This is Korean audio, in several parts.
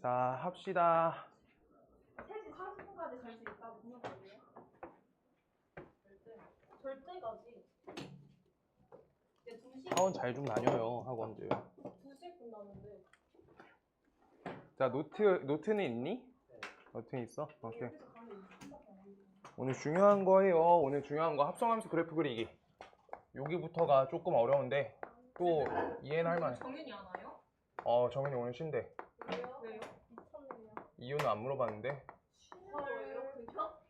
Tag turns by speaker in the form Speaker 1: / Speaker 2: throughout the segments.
Speaker 1: 자, 합시다.
Speaker 2: 3시 40분까지 잘 수 있다고 생각하세요? 절대가지. 이제 2시.
Speaker 1: 학원 잘 좀 다녀요, 학원들.
Speaker 2: 2시에 끝나는데.
Speaker 1: 자, 노트는 있니? 노트는 있어? 오케이. 오늘 중요한 거예요. 오늘 중요한 거 합성함수 그래프 그리기. 여기부터가 조금 어려운데 또 이해는 할 만해.
Speaker 2: 정윤이 안 와요?
Speaker 1: 정현이 오늘 쉰대.
Speaker 2: 왜요? 미쳤네요.
Speaker 1: 이유는 안 물어봤는데.
Speaker 2: 왜요? 그죠?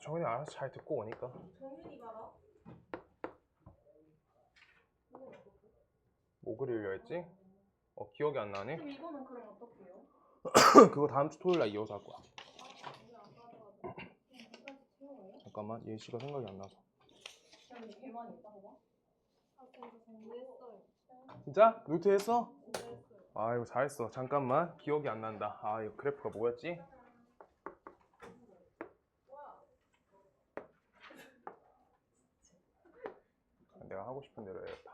Speaker 1: 정현이 알아서 잘 듣고 오니까.
Speaker 2: 정윤이가 나?
Speaker 1: 뭐 그리려 했지? 기억이 안 나네.
Speaker 2: 그럼 이거는 그럼 어떡해요?
Speaker 1: 그거 다음 주 토요일 날 이어서 할 거야. 잠깐만, 예시가 생각이 안 나서.
Speaker 2: 그냥 개 많이 있다고 봐? 진짜 정리했어요.
Speaker 1: 진짜? 노트 했어?
Speaker 2: 정리했어요.
Speaker 1: 아이고 잘했어. 잠깐만, 기억이 안 난다. 이거 그래프가 뭐였지? 내가 하고 싶은 대로 해야겠다.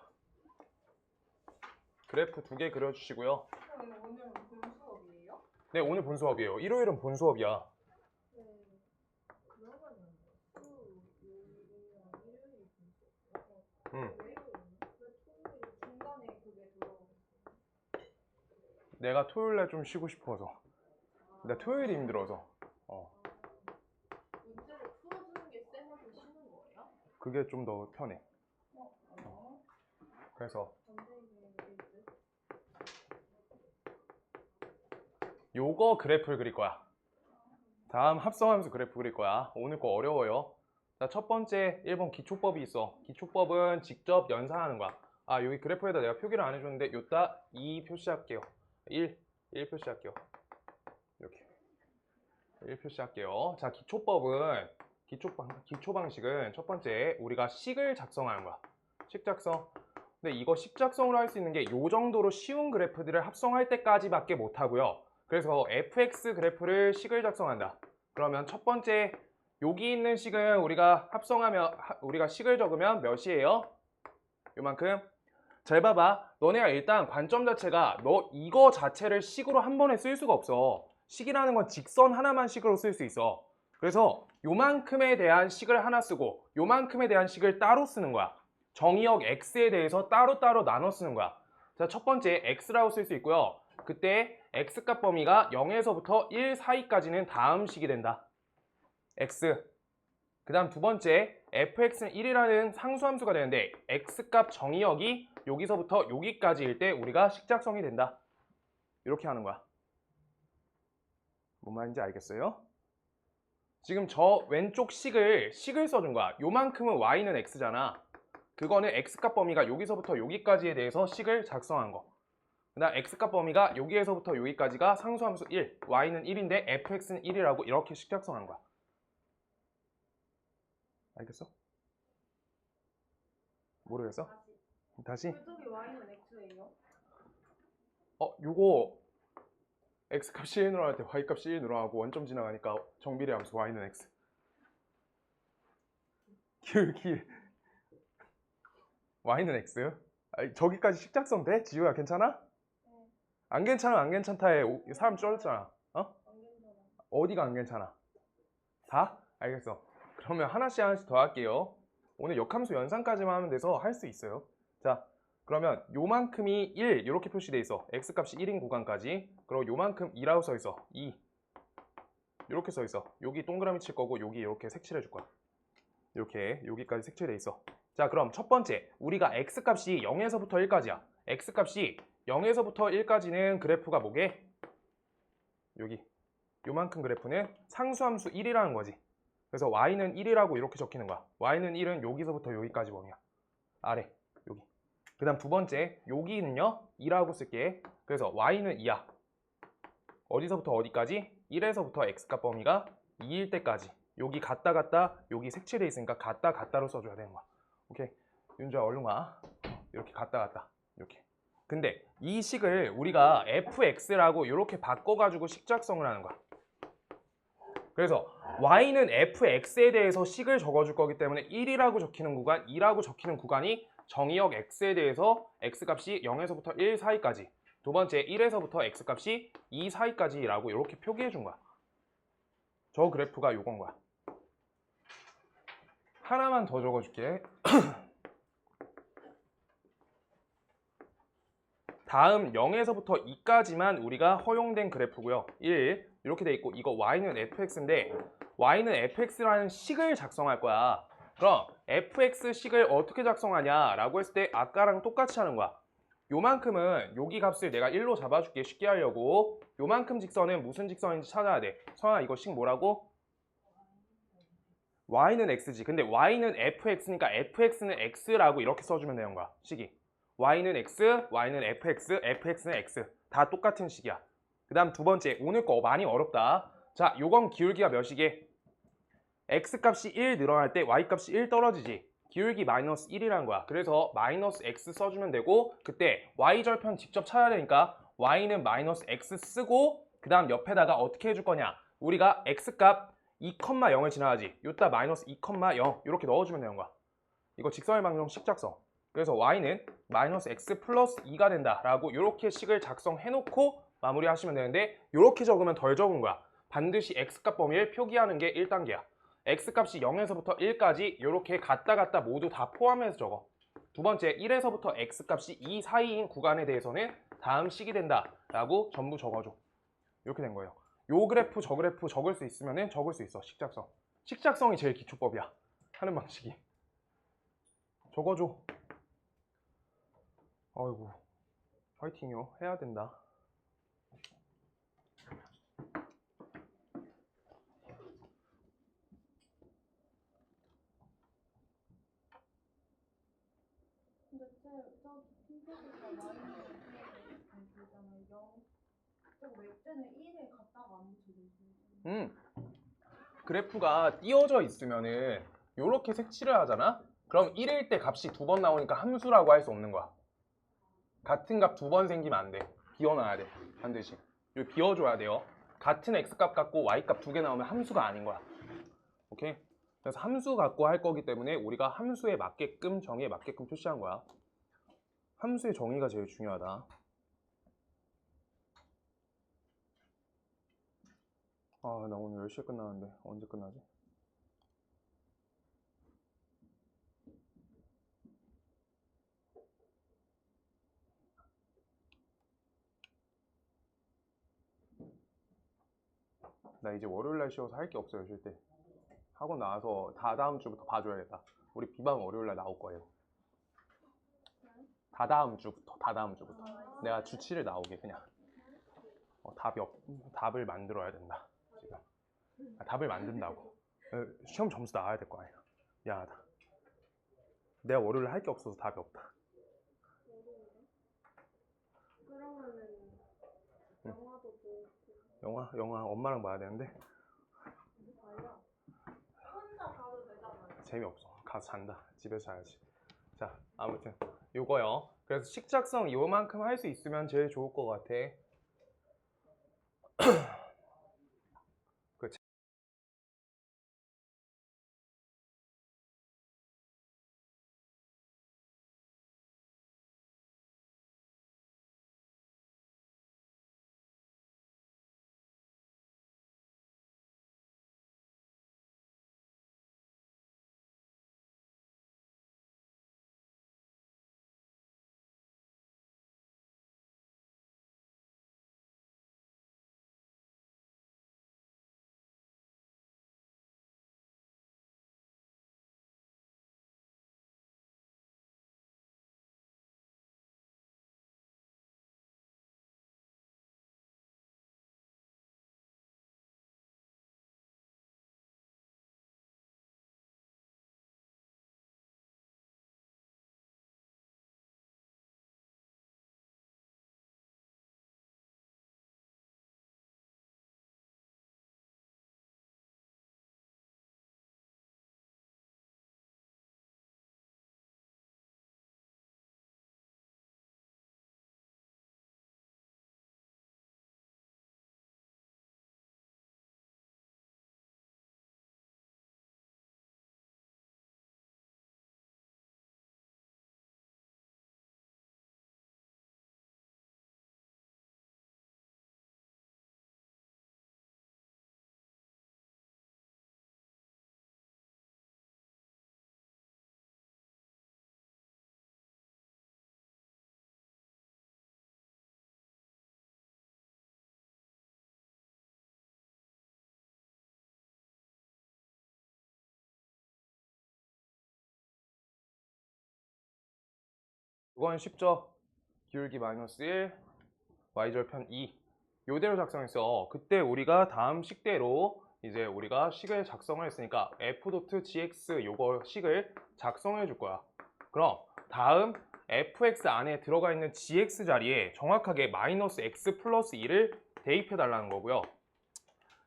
Speaker 1: 그래프 2개 그려주시고요.
Speaker 2: 그럼 오늘은 본 수업이에요?
Speaker 1: 네, 오늘 본 수업이에요. 일요일은 본 수업이야.
Speaker 2: 네. 그러면은 일요일이랑 일요일이
Speaker 1: 응.
Speaker 2: 왜 토요일 중간에 그게 들어오는
Speaker 1: 내가 토요일날 좀 쉬고 싶어서. 나 토요일이 힘들어서.
Speaker 2: 문제를 풀어주는 게 쌤한테 쉬는 거예요?
Speaker 1: 그게 좀 더 편해. 그래서 요거 그래프를 그릴 거야. 다음 합성함수 그래프 그릴 거야. 오늘 거 어려워요. 자, 첫 번째 1번 기초법이 있어. 기초법은 직접 연산하는 거야. 여기 그래프에다 내가 표기를 안 해줬는데 요따 2 표시할게요. 1 표시할게요. 이렇게 1 표시할게요. 자, 기초 방식은 첫 번째 우리가 식을 작성하는 거야. 식 작성. 근데 이거 식 작성으로 할 수 있는 게 요 정도로 쉬운 그래프들을 합성할 때까지밖에 못 하고요. 그래서 fx 그래프를 식을 작성한다. 그러면 첫 번째 여기 있는 식은 우리가 우리가 식을 적으면 몇이에요? 요만큼. 잘 봐봐. 너네가 일단 관점 자체가 이거 자체를 식으로 한 번에 쓸 수가 없어. 식이라는 건 직선 하나만 식으로 쓸 수 있어. 그래서 요만큼에 대한 식을 하나 쓰고 요만큼에 대한 식을 따로 쓰는 거야. 정의역 x에 대해서 따로따로 나눠 쓰는 거야. 자, 첫 번째 x라고 쓸 수 있고요. 그때 x값 범위가 0에서부터 1 사이까지는 다음 식이 된다. x. 그 다음 두 번째 fx는 1이라는 상수함수가 되는데 x값 정의역이 여기서부터 여기까지일 때 우리가 식 작성이 된다. 이렇게 하는 거야. 뭔 말인지 알겠어요? 지금 저 왼쪽 식을 써준 거야. 요만큼은 y는 x잖아. 그거는 x값 범위가 여기서부터 여기까지에 대해서 식을 작성한 거. 그 다음 x값 범위가 여기에서부터 여기까지가 상수함수 1, y는 1인데 fx는 1이라고 이렇게 식 작성한 거야. 알겠어? 모르겠어? 다시?
Speaker 2: 저기 y는 x예요?
Speaker 1: 요거 x값이 1 늘어날 때 y값이 1 늘어나고 원점 지나가니까 정비례 함수 y는 x. y는 x? 저기까지 식 작성 돼? 지우야 괜찮아?
Speaker 2: 네.
Speaker 1: 안 괜찮아 안 괜찮다에 사람 쩔었잖아.
Speaker 2: 안 괜찮아.
Speaker 1: 어디가 안 괜찮아? 다? 알겠어. 그러면 하나씩 더 할게요. 오늘 역함수 연산까지만 하면 돼서 할 수 있어요. 자, 그러면 요만큼이 1 이렇게 표시돼 있어. x값이 1인 구간까지. 그리고 요만큼 2라고 써 있어. 2 이렇게 써 있어. 여기 동그라미 칠 거고 여기 이렇게 색칠해 줄 거야. 이렇게 여기까지 색칠돼 있어. 자, 그럼 첫 번째 우리가 x값이 0에서부터 1까지야. x값이 0에서부터 1까지는 그래프가 뭐게? 여기 요만큼 그래프는 상수함수 1이라는 거지. 그래서 y는 1이라고 이렇게 적히는 거야. y는 1은 여기서부터 여기까지 범위야. 아래 여기. 그 다음 두 번째 여기는요 2라고 쓸게. 그래서 y는 2야. 어디서부터 어디까지? 1에서부터 x값 범위가 2일 때까지. 여기 갔다 여기 색칠돼 있으니까 갔다로 써줘야 되는 거야. 오케이. 윤주야 얼른 와. 이렇게 갔다 이렇게. 근데 이 식을 우리가 fx라고 이렇게 바꿔가지고 식 작성을 하는 거야. 그래서 y는 fx에 대해서 식을 적어줄 거기 때문에 1이라고 적히는 구간, 2라고 적히는 구간이 정의역 x에 대해서 x값이 0에서부터 1 사이까지, 두 번째 1에서부터 x값이 2 사이까지라고 이렇게 표기해 준 거야. 저 그래프가 요건 거야. 하나만 더 적어줄게. 다음 0에서부터 2까지만 우리가 허용된 그래프고요. 1 이렇게 돼 있고, 이거 y는 fx인데 y는 fx라는 식을 작성할 거야. 그럼 fx식을 어떻게 작성하냐라고 했을 때 아까랑 똑같이 하는 거야. 요만큼은 여기 값을 내가 1로 잡아줄게, 쉽게 하려고. 요만큼 직선은 무슨 직선인지 찾아야 돼. 성아, 이거 식 뭐라고? y는 x지. 근데 y는 fx니까 fx는 x라고 이렇게 써주면 되는 거야, 식이. y는 x, y는 fx, fx는 x. 다 똑같은 식이야. 그 다음 두 번째, 오늘 거 많이 어렵다. 자, 요건 기울기가 몇이게? x값이 1 늘어날 때 y값이 1 떨어지지. 기울기 마이너스 1이라는 거야. 그래서 마이너스 x 써주면 되고, 그때 y절편 직접 찾아야 되니까 y는 마이너스 x 쓰고, 그 다음 옆에다가 어떻게 해줄 거냐, 우리가 x값 2,0을 지나가지. 요따 마이너스 2,0 이렇게 넣어주면 되는 거야. 이거 직선의 방정 식작성. 그래서 y는 마이너스 x 플러스 2가 된다라고 이렇게 식을 작성해놓고 마무리하시면 되는데, 이렇게 적으면 덜 적은 거야. 반드시 x값 범위를 표기하는 게 1단계야. x값이 0에서부터 1까지 이렇게 갔다 모두 다 포함해서 적어. 두 번째, 1에서부터 x값이 2 사이인 구간에 대해서는 다음 식이 된다라고 전부 적어줘. 이렇게 된 거예요. 요 그래프 저 그래프 적을 수 있으면 적을 수 있어. 식작성. 식작성이 제일 기초법이야. 하는 방식이. 적어줘. 아이고, 화이팅요. 해야 된다.
Speaker 2: 근데 저 핀셋에서 y는 되잖아요. 0. 그리고 x는 1에 갖다가 안 붙여져 있어요.
Speaker 1: 그래프가 띄어져 있으면은 요렇게 색칠을 하잖아? 그럼 1일 때 값이 두 번 나오니까 함수라고 할 수 없는 거야. 같은 값 두 번 생기면 안 돼. 비워놔야 돼. 반드시. 이거 비워줘야 돼요. 같은 x값 갖고 y값 두 개 나오면 함수가 아닌 거야. 오케이? 그래서 함수 갖고 할 거기 때문에 우리가 함수에 맞게끔, 정의에 맞게끔 표시한 거야. 함수의 정의가 제일 중요하다. 아, 나 오늘 10시에 끝나는데 언제 끝나지? 나 이제 월요일날 쉬어서 할 게 없어요, 쉴 때. 학원 나와서 다 다음 주부터 봐줘야겠다. 우리 비방 월요일날 나올 거예요. 다 다음 주부터. 내가 주 7일 나오게 그냥. 답을 만들어야 된다, 지금. 답을 만든다고. 시험 점수 나와야 될 거 아니야. 미안하다. 내가 월요일에 할 게 없어서 답이 없다.
Speaker 2: 그러면은
Speaker 1: 응.
Speaker 2: 영화도 보고
Speaker 1: 영화 엄마랑 봐야 되는데
Speaker 2: 아니야. 혼자 가도 되잖아요.
Speaker 1: 재미없어. 가서 잔다. 집에서 자야지. 자, 아무튼 요거요. 그래서 식작성 요만큼 할 수 있으면 제일 좋을 것 같아. 그건 쉽죠. 기울기 마이너스 1, y절편 2. 요대로 작성했어. 그때 우리가 다음 식대로 이제 우리가 식을 작성을 했으니까 f.gx 요거 식을 작성해 줄 거야. 그럼 다음 fx 안에 들어가 있는 gx 자리에 정확하게 마이너스 x 플러스 2를 대입해 달라는 거고요.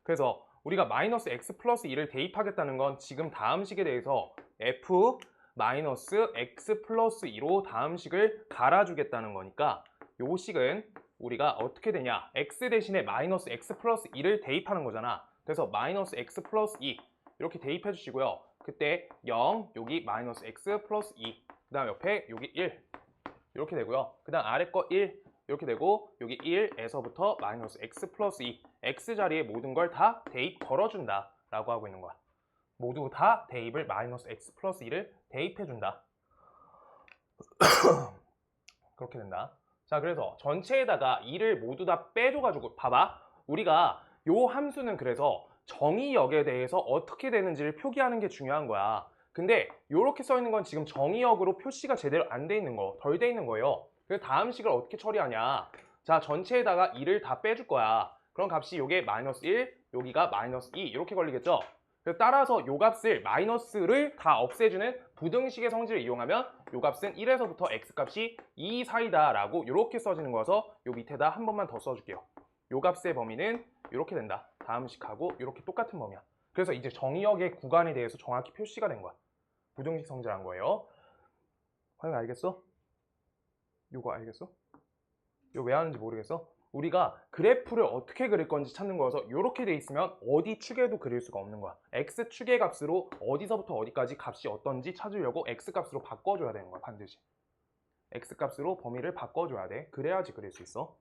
Speaker 1: 그래서 우리가 마이너스 x 플러스 2를 대입하겠다는 건 지금 다음 식에 대해서 f 마이너스 x 플러스 2로 다음 식을 갈아주겠다는 거니까 요 식은 우리가 어떻게 되냐, x 대신에 마이너스 x 플러스 2를 대입하는 거잖아. 그래서 마이너스 x 플러스 2 이렇게 대입해 주시고요. 그때 0, 여기 마이너스 x 플러스 2, 그 다음 옆에 여기 1 이렇게 되고요. 그 다음 아래 거 1 이렇게 되고 여기 1에서부터 마이너스 x 플러스 2 x 자리에 모든 걸 다 대입 걸어준다 라고 하고 있는 거야. 모두 다 대입을 마이너스 x 플러스 2를 대입해준다. 그렇게 된다. 자, 그래서 전체에다가 2를 모두 다 빼줘가지고 봐봐. 우리가 요 함수는 그래서 정의역에 대해서 어떻게 되는지를 표기하는 게 중요한 거야. 근데 요렇게 써 있는 건 지금 정의역으로 표시가 제대로 안 돼 있는 거, 덜 돼 있는 거예요. 그래서 다음 식을 어떻게 처리하냐. 자, 전체에다가 2를 다 빼줄 거야. 그럼 값이 요게 마이너스 1, 여기가 마이너스 2 이렇게 걸리겠죠? 그래서 따라서 요 값을 마이너스를 다 없애주는 부등식의 성질을 이용하면 요 값은 1에서부터 x값이 2 사이다 라고 이렇게 써지는 거여서 요 밑에다 한 번만 더 써줄게요. 요 값의 범위는 이렇게 된다. 다음 식하고 이렇게 똑같은 범위야. 그래서 이제 정의역의 구간에 대해서 정확히 표시가 된 거야. 부등식 성질한 거예요. 화영 알겠어? 요거 알겠어? 이거 왜 하는지 모르겠어? 우리가 그래프를 어떻게 그릴 건지 찾는 거여서 이렇게 돼 있으면 어디 축에도 그릴 수가 없는 거야. x축의 값으로 어디서부터 어디까지 값이 어떤지 찾으려고 x값으로 바꿔줘야 되는 거야. 반드시 x값으로 범위를 바꿔줘야 돼. 그래야지 그릴 수 있어.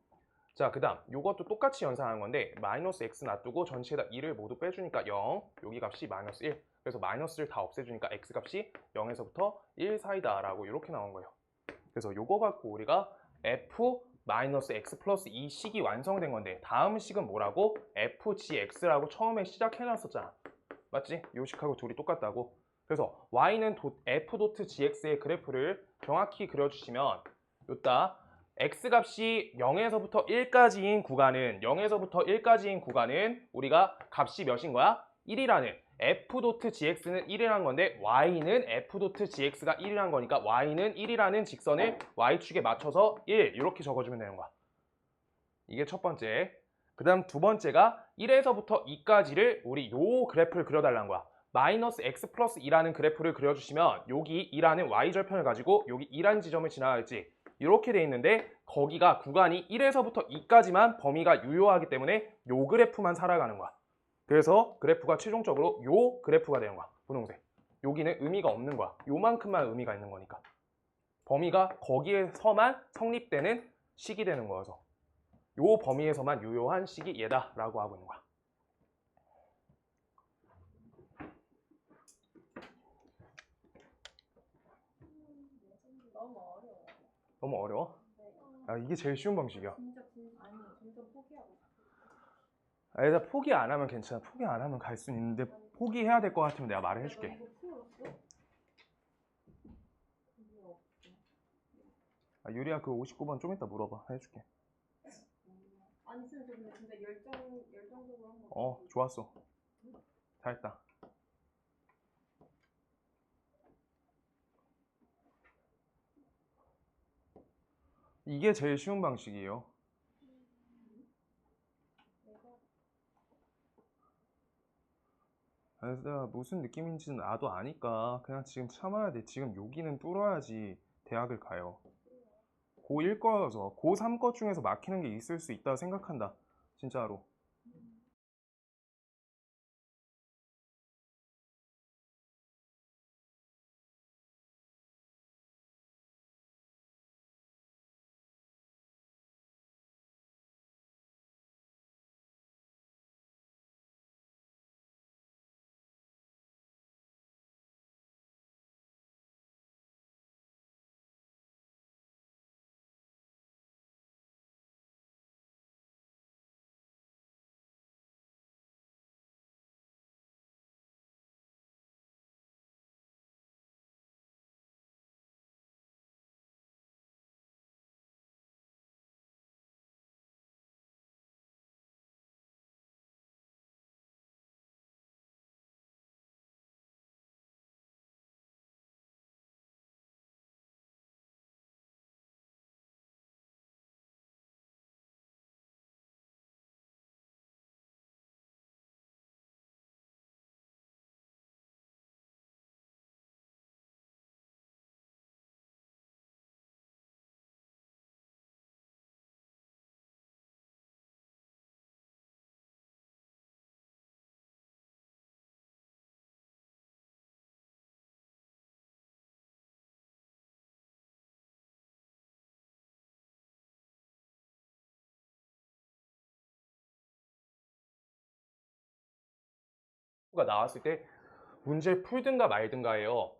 Speaker 1: 자, 그 다음 이것도 똑같이 연산하는 건데 마이너스 x 놔두고 전체에다 2를 모두 빼주니까 0, 여기 값이 마이너스 1. 그래서 마이너스를 다 없애주니까 x값이 0에서부터 1 사이다 라고 이렇게 나온 거예요. 그래서 요거 갖고 우리가 f 마이너스 x 플러스 2 식이 완성된 건데 다음 식은 뭐라고? fgx라고 처음에 시작해놨었잖아. 맞지? 요 식하고 둘이 똑같다고. 그래서 y는 f.gx의 그래프를 정확히 그려주시면 요따 x값이 0에서부터 1까지인 구간은 우리가 값이 몇인 거야? 1이라는 f.gx는 1이라는 건데 y는 f.gx가 1이라는 거니까 y는 1이라는 직선을 y축에 맞춰서 1 이렇게 적어주면 되는 거야. 이게 첫 번째. 그 다음 두 번째가 1에서부터 2까지를 우리 요 그래프를 그려달라는 거야. 마이너스 x 플러스 2라는 그래프를 그려주시면 여기 2라는 y절편을 가지고 여기 2라는 지점을 지나가겠지. 이렇게 돼 있는데 거기가 구간이 1에서부터 2까지만 범위가 유효하기 때문에 요 그래프만 살아가는 거야. 그래서 그래프가 최종적으로 요 그래프가 되는 거야. 분홍색. 여기는 의미가 없는 거야. 요만큼만 의미가 있는 거니까. 범위가 거기에서만 성립되는 식이 되는 거여서 요 범위에서만 유효한 식이 얘다 라고 하고 있는 거야.
Speaker 2: 너무 어려워.
Speaker 1: 너무 어려워?
Speaker 2: 네.
Speaker 1: 아, 이게 제일 쉬운 방식이야.
Speaker 2: 아니, 점점 포기하고 있어.
Speaker 1: 아, 일단 포기 안 하면 괜찮아. 포기 안 하면 갈 수는 있는데 포기해야 될 것 같으면 내가 말을 해줄게.
Speaker 2: 이거 풀었어? 이게 없어.
Speaker 1: 아, 유리야 그 59번 좀 이따 물어봐. 해줄게.
Speaker 2: 아니, 근데 진짜 열정적으로 한 거.
Speaker 1: 좋았어. 잘했다. 이게 제일 쉬운 방식이에요. 그래서 무슨 느낌인지는 나도 아니까 그냥 지금 참아야 돼. 지금 여기는 뚫어야지 대학을 가요. 고1 거여서 고3 거 중에서 막히는 게 있을 수 있다고 생각한다. 진짜로. f가 나왔을 때 문제를 풀든가 말든가예요.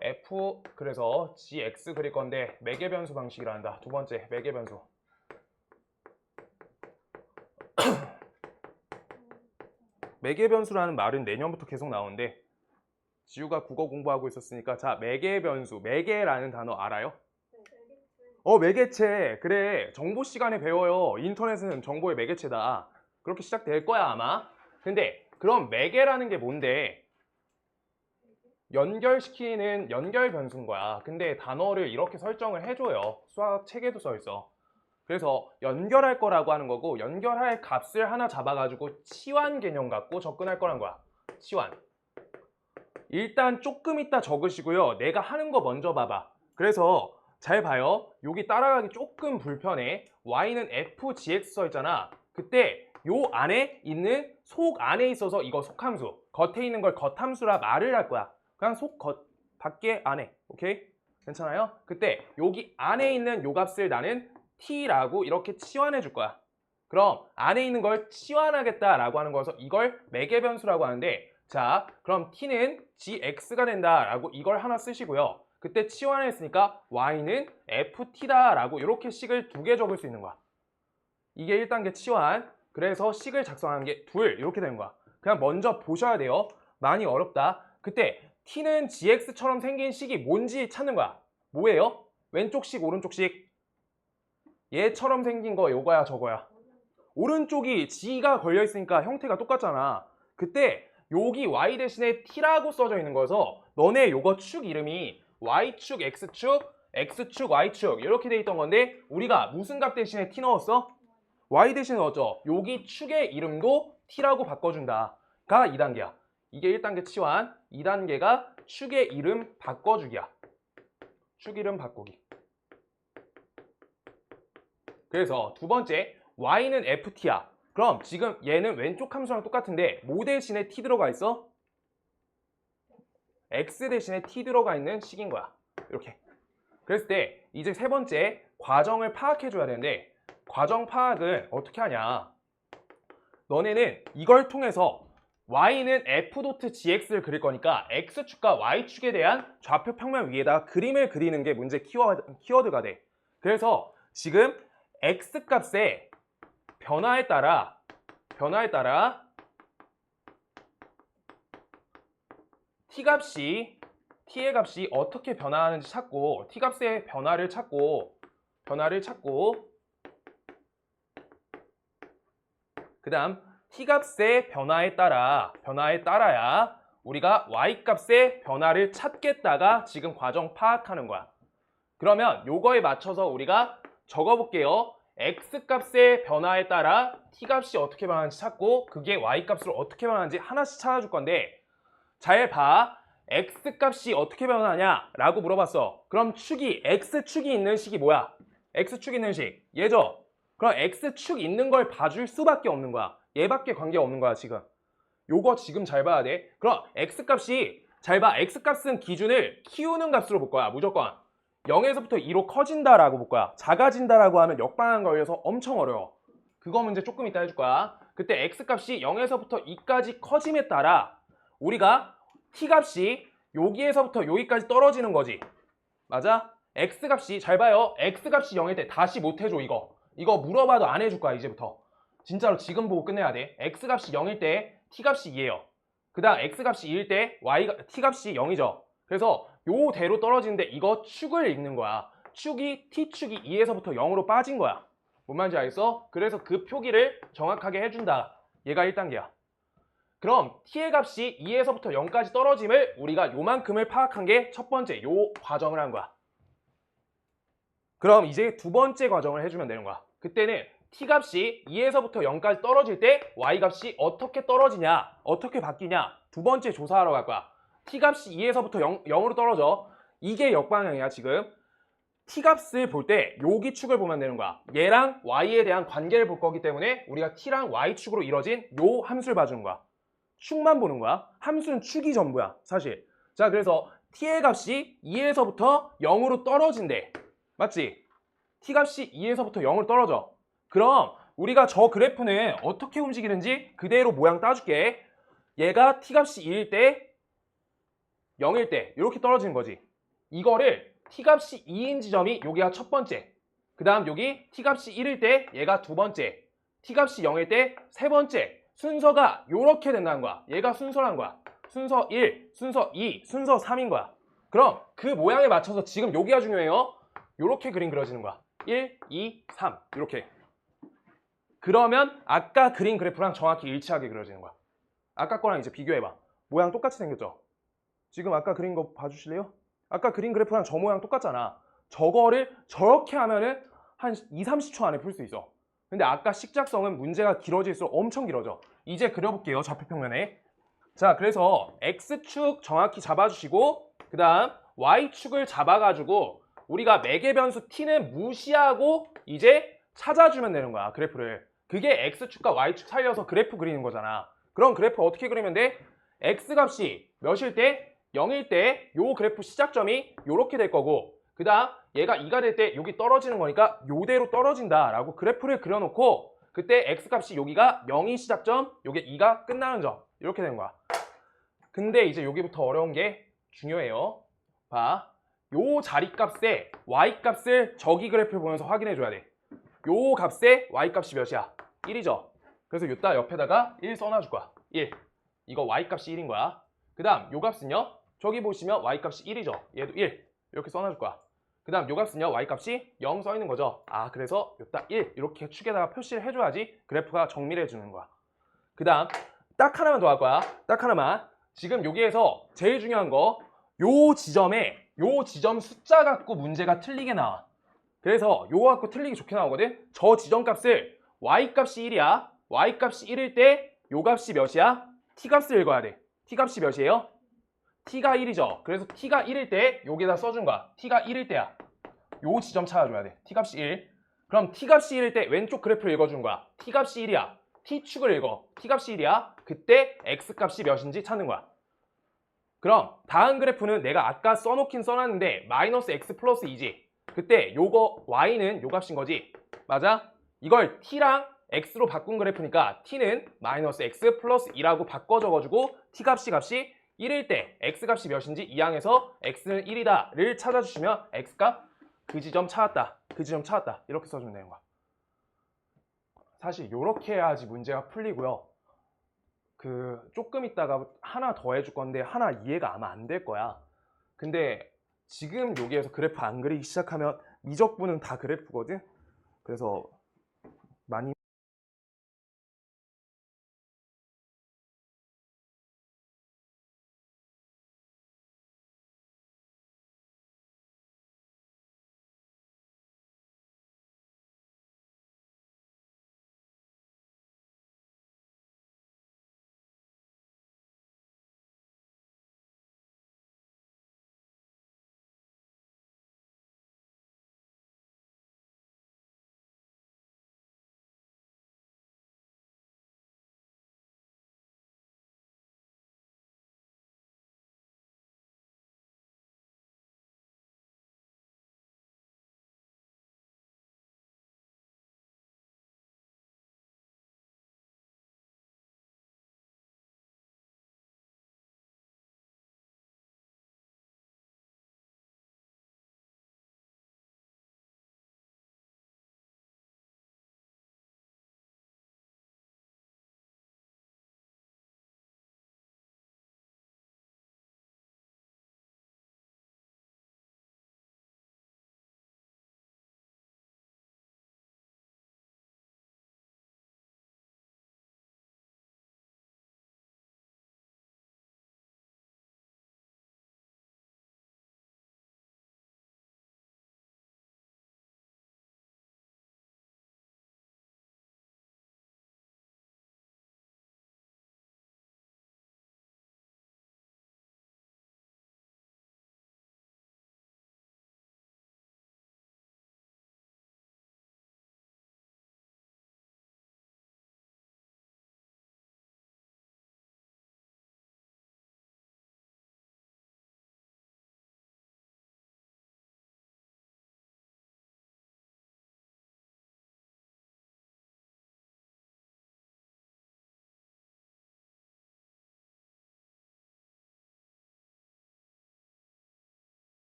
Speaker 1: f 그래서 gx 그릴 건데 매개 변수 방식이라 한다. 두 번째 매개 변수. 매개 변수라는 말은 내년부터 계속 나오는데 지우가 국어 공부하고 있었으니까 자 매개 변수 매개라는 단어 알아요? 매개체. 그래 정보 시간에 배워요. 인터넷은 정보의 매개체다. 그렇게 시작될 거야 아마. 근데 그럼 매개라는 게 뭔데? 연결시키는 연결 변수인 거야. 근데 단어를 이렇게 설정을 해줘요. 수학 책에도 써 있어. 그래서 연결할 거라고 하는 거고 연결할 값을 하나 잡아가지고 치환 개념 갖고 접근할 거란 거야. 치환. 일단 조금 이따 적으시고요. 내가 하는 거 먼저 봐봐. 그래서 잘 봐요. 여기 따라가기 조금 불편해. y는 fgx 써 있잖아. 그때 요 안에 있는 속 안에 있어서 이거 속함수. 겉에 있는 걸 겉함수라 말을 할 거야. 그냥 속 겉 밖에 안에. 오케이? 괜찮아요? 그때 여기 안에 있는 요 값을 나는 t라고 이렇게 치환해 줄 거야. 그럼 안에 있는 걸 치환하겠다라고 하는 거여서 이걸 매개 변수라고 하는데 자 그럼 t는 gx가 된다라고 이걸 하나 쓰시고요. 그때 치환했으니까 y는 ft다라고 이렇게 식을 두 개 적을 수 있는 거야. 이게 1단계 치환. 그래서 식을 작성하는 게 둘 이렇게 되는 거야. 그냥 먼저 보셔야 돼요. 많이 어렵다. 그때 t는 gx처럼 생긴 식이 뭔지 찾는 거야. 뭐예요? 왼쪽 식 오른쪽 식. 얘처럼 생긴 거 요거야 저거야. 오른쪽이 g가 걸려있으니까 형태가 똑같잖아. 그때 여기 y 대신에 t라고 써져 있는 거여서 너네 요거 축 이름이 y축, x축, x축, y축 이렇게 돼 있던 건데 우리가 무슨 값 대신에 t 넣었어? y 대신에 넣었죠. 여기 축의 이름도 t라고 바꿔준다 가 2단계야. 이게 1단계 치환. 2단계가 축의 이름 바꿔주기야. 축 이름 바꾸기. 그래서 두 번째 y는 ft야. 그럼 지금 얘는 왼쪽 함수랑 똑같은데 뭐 대신에 t 들어가 있어? x 대신에 t 들어가 있는 식인 거야. 이렇게. 그랬을 때 이제 세 번째 과정을 파악해 줘야 되는데 과정 파악은 어떻게 하냐. 너네는 이걸 통해서 y는 f.gx를 그릴 거니까 x축과 y축에 대한 좌표 평면 위에다 그림을 그리는 게 문제 키워드가 돼. 그래서 지금 x값의 변화에 따라 t의 값이 어떻게 변화하는지 찾고 t값의 변화를 찾고 그 다음 t값의 변화에 따라야 우리가 y값의 변화를 찾겠다가 지금 과정 파악하는 거야. 그러면 요거에 맞춰서 우리가 적어볼게요. x값의 변화에 따라 t값이 어떻게 변하는지 찾고 그게 y값으로 어떻게 변하는지 하나씩 찾아줄 건데 잘 봐. x값이 어떻게 변하냐 라고 물어봤어. 그럼 x축이 있는 식이 뭐야? x축 있는 식 얘죠? 그럼 x축 있는 걸 봐줄 수밖에 없는 거야. 얘밖에 관계가 없는 거야 지금. 요거 지금 잘 봐야 돼. 그럼 x값이 잘 봐. x값은 기준을 키우는 값으로 볼 거야 무조건. 0에서부터 2로 커진다라고 볼 거야. 작아진다라고 하면 역방향 걸려서 엄청 어려워. 그거 문제 조금 이따 해줄 거야. 그때 x값이 0에서부터 2까지 커짐에 따라 우리가 t값이 여기에서부터 여기까지 떨어지는 거지. 맞아? x값이 잘 봐요. x값이 0일 때 다시 못 해줘 이거. 이거 물어봐도 안 해줄 거야 이제부터. 진짜로 지금 보고 끝내야 돼. x값이 0일 때 t값이 2예요. 그 다음 x값이 2일 때 t값이 0이죠. 그래서 요대로 떨어지는데 이거 축을 읽는 거야. t축이 2에서부터 0으로 빠진 거야. 뭔 말인지 알겠어? 그래서 그 표기를 정확하게 해준다. 얘가 1단계야. 그럼 t의 값이 2에서부터 0까지 떨어짐을 우리가 요만큼을 파악한 게 첫 번째 요 과정을 한 거야. 그럼 이제 두 번째 과정을 해주면 되는 거야. 그때는 t값이 2에서부터 0까지 떨어질 때 y값이 어떻게 떨어지냐, 어떻게 바뀌냐 두 번째 조사하러 갈 거야. t값이 2에서부터 0으로 떨어져. 이게 역방향이야 지금. t값을 볼 때 여기 축을 보면 되는 거야. 얘랑 y에 대한 관계를 볼 거기 때문에 우리가 t랑 y축으로 이뤄진 요 함수를 봐주는 거야. 축만 보는 거야. 함수는 축이 전부야 사실. 자 그래서 t의 값이 2에서부터 0으로 떨어진대. 맞지? t값이 2에서부터 0으로 떨어져. 그럼 우리가 저 그래프는 어떻게 움직이는지 그대로 모양 따줄게. 얘가 t값이 2일 때 0일 때 이렇게 떨어지는 거지. 이거를 t값이 2인 지점이 여기가 첫 번째, 그 다음 여기 t값이 1일 때 얘가 두 번째, t값이 0일 때 세 번째, 순서가 이렇게 된다는 거야. 얘가 순서란 거야. 순서 1, 순서 2, 순서 3인 거야. 그럼 그 모양에 맞춰서 지금 여기가 중요해요. 이렇게 그림 그려지는 거야. 1, 2, 3 이렇게. 그러면 아까 그린 그래프랑 정확히 일치하게 그려지는 거야. 아까 거랑 이제 비교해봐. 모양 똑같이 생겼죠? 지금 아까 그린 거 봐주실래요? 아까 그린 그래프랑 저 모양 똑같잖아. 저거를 저렇게 하면은 한 2, 30초 안에 풀 수 있어. 근데 아까 식작성은 문제가 길어질수록 엄청 길어져. 이제 그려볼게요. 좌표평면에. 자, 그래서 X축 정확히 잡아주시고 그 다음 Y축을 잡아가지고 우리가 매개 변수 T는 무시하고 이제 찾아주면 되는 거야. 그래프를. 그게 X축과 Y축 살려서 그래프 그리는 거잖아. 그럼 그래프 어떻게 그리면 돼? X값이 몇일 때? 0일 때 요 그래프 시작점이 요렇게 될 거고 그 다음 얘가 2가 될 때 여기 떨어지는 거니까 요대로 떨어진다 라고 그래프를 그려놓고 그때 X값이 여기가 0이 시작점, 요게 2가 끝나는 점 이렇게 되는 거야. 근데 이제 여기부터 어려운 게 중요해요. 봐, 요 자리값에 Y값을 저기 그래프를 보면서 확인해 줘야 돼. 요 값에 Y값이 몇이야? 1이죠. 그래서 요따 옆에다가 1 써놔줄 거야. 1. 이거 Y값이 1인 거야. 그 다음 요 값은요. 저기 보시면 Y값이 1이죠. 얘도 1. 이렇게 써놔줄 거야. 그 다음 요 값은요. Y값이 0 써있는 거죠. 아, 그래서 요따 1 이렇게 축에다가 표시를 해줘야지 그래프가 정밀해지는 거야. 그 다음 딱 하나만 더 할 거야. 딱 하나만. 지금 여기에서 제일 중요한 거 요 지점에 요 지점 숫자 갖고 문제가 틀리게 나와. 그래서 요거 갖고 틀리기 좋게 나오거든. 저 지점값을 Y값이 1이야. Y값이 1일 때 요 값이 몇이야? T값을 읽어야 돼. T값이 몇이에요? T가 1이죠. 그래서 T가 1일 때 여기다 써준 거야. T가 1일 때야. 요 지점 찾아줘야 돼. T값이 1. 그럼 T값이 1일 때 왼쪽 그래프를 읽어준 거야. T값이 1이야. T축을 읽어. T값이 1이야. 그때 X값이 몇인지 찾는 거야. 그럼 다음 그래프는 내가 아까 써놓긴 써놨는데 마이너스 X 플러스 2지. 그때 요거 Y는 요 값인 거지. 맞아? 이걸 T랑 X로 바꾼 그래프니까 T는 마이너스 X 플러스 2라고 바꿔 적어주고 T값이 1일 때 X값이 몇인지 이 항에서 X는 1이다 를 찾아주시면 X값 그 지점 찾았다. 그 지점 찾았다. 이렇게 써주면 되는 거야. 사실 이렇게 해야지 문제가 풀리고요. 조금 있다가 하나 더 해줄 건데 하나 이해가 아마 안 될 거야. 근데 지금 여기에서 그래프 안 그리기 시작하면 미적분은 다 그래프거든. 그래서 많이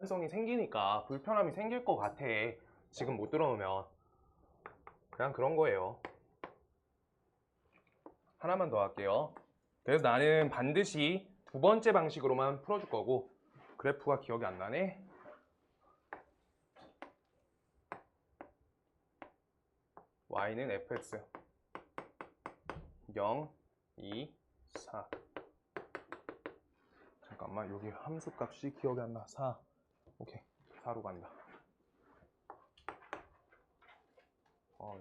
Speaker 1: 성이 생기니까 불편함이 생길 것 같아. 지금 못 들어오면 그냥 그런 거예요. 하나만 더 할게요. 그래서 나는 반드시 두 번째 방식으로만 풀어줄 거고 그래프가 기억이 안 나네. y는 fx 0, 2, 4 잠깐만 여기 함수 값이 기억이 안 나. 4 오케이 4로 간다.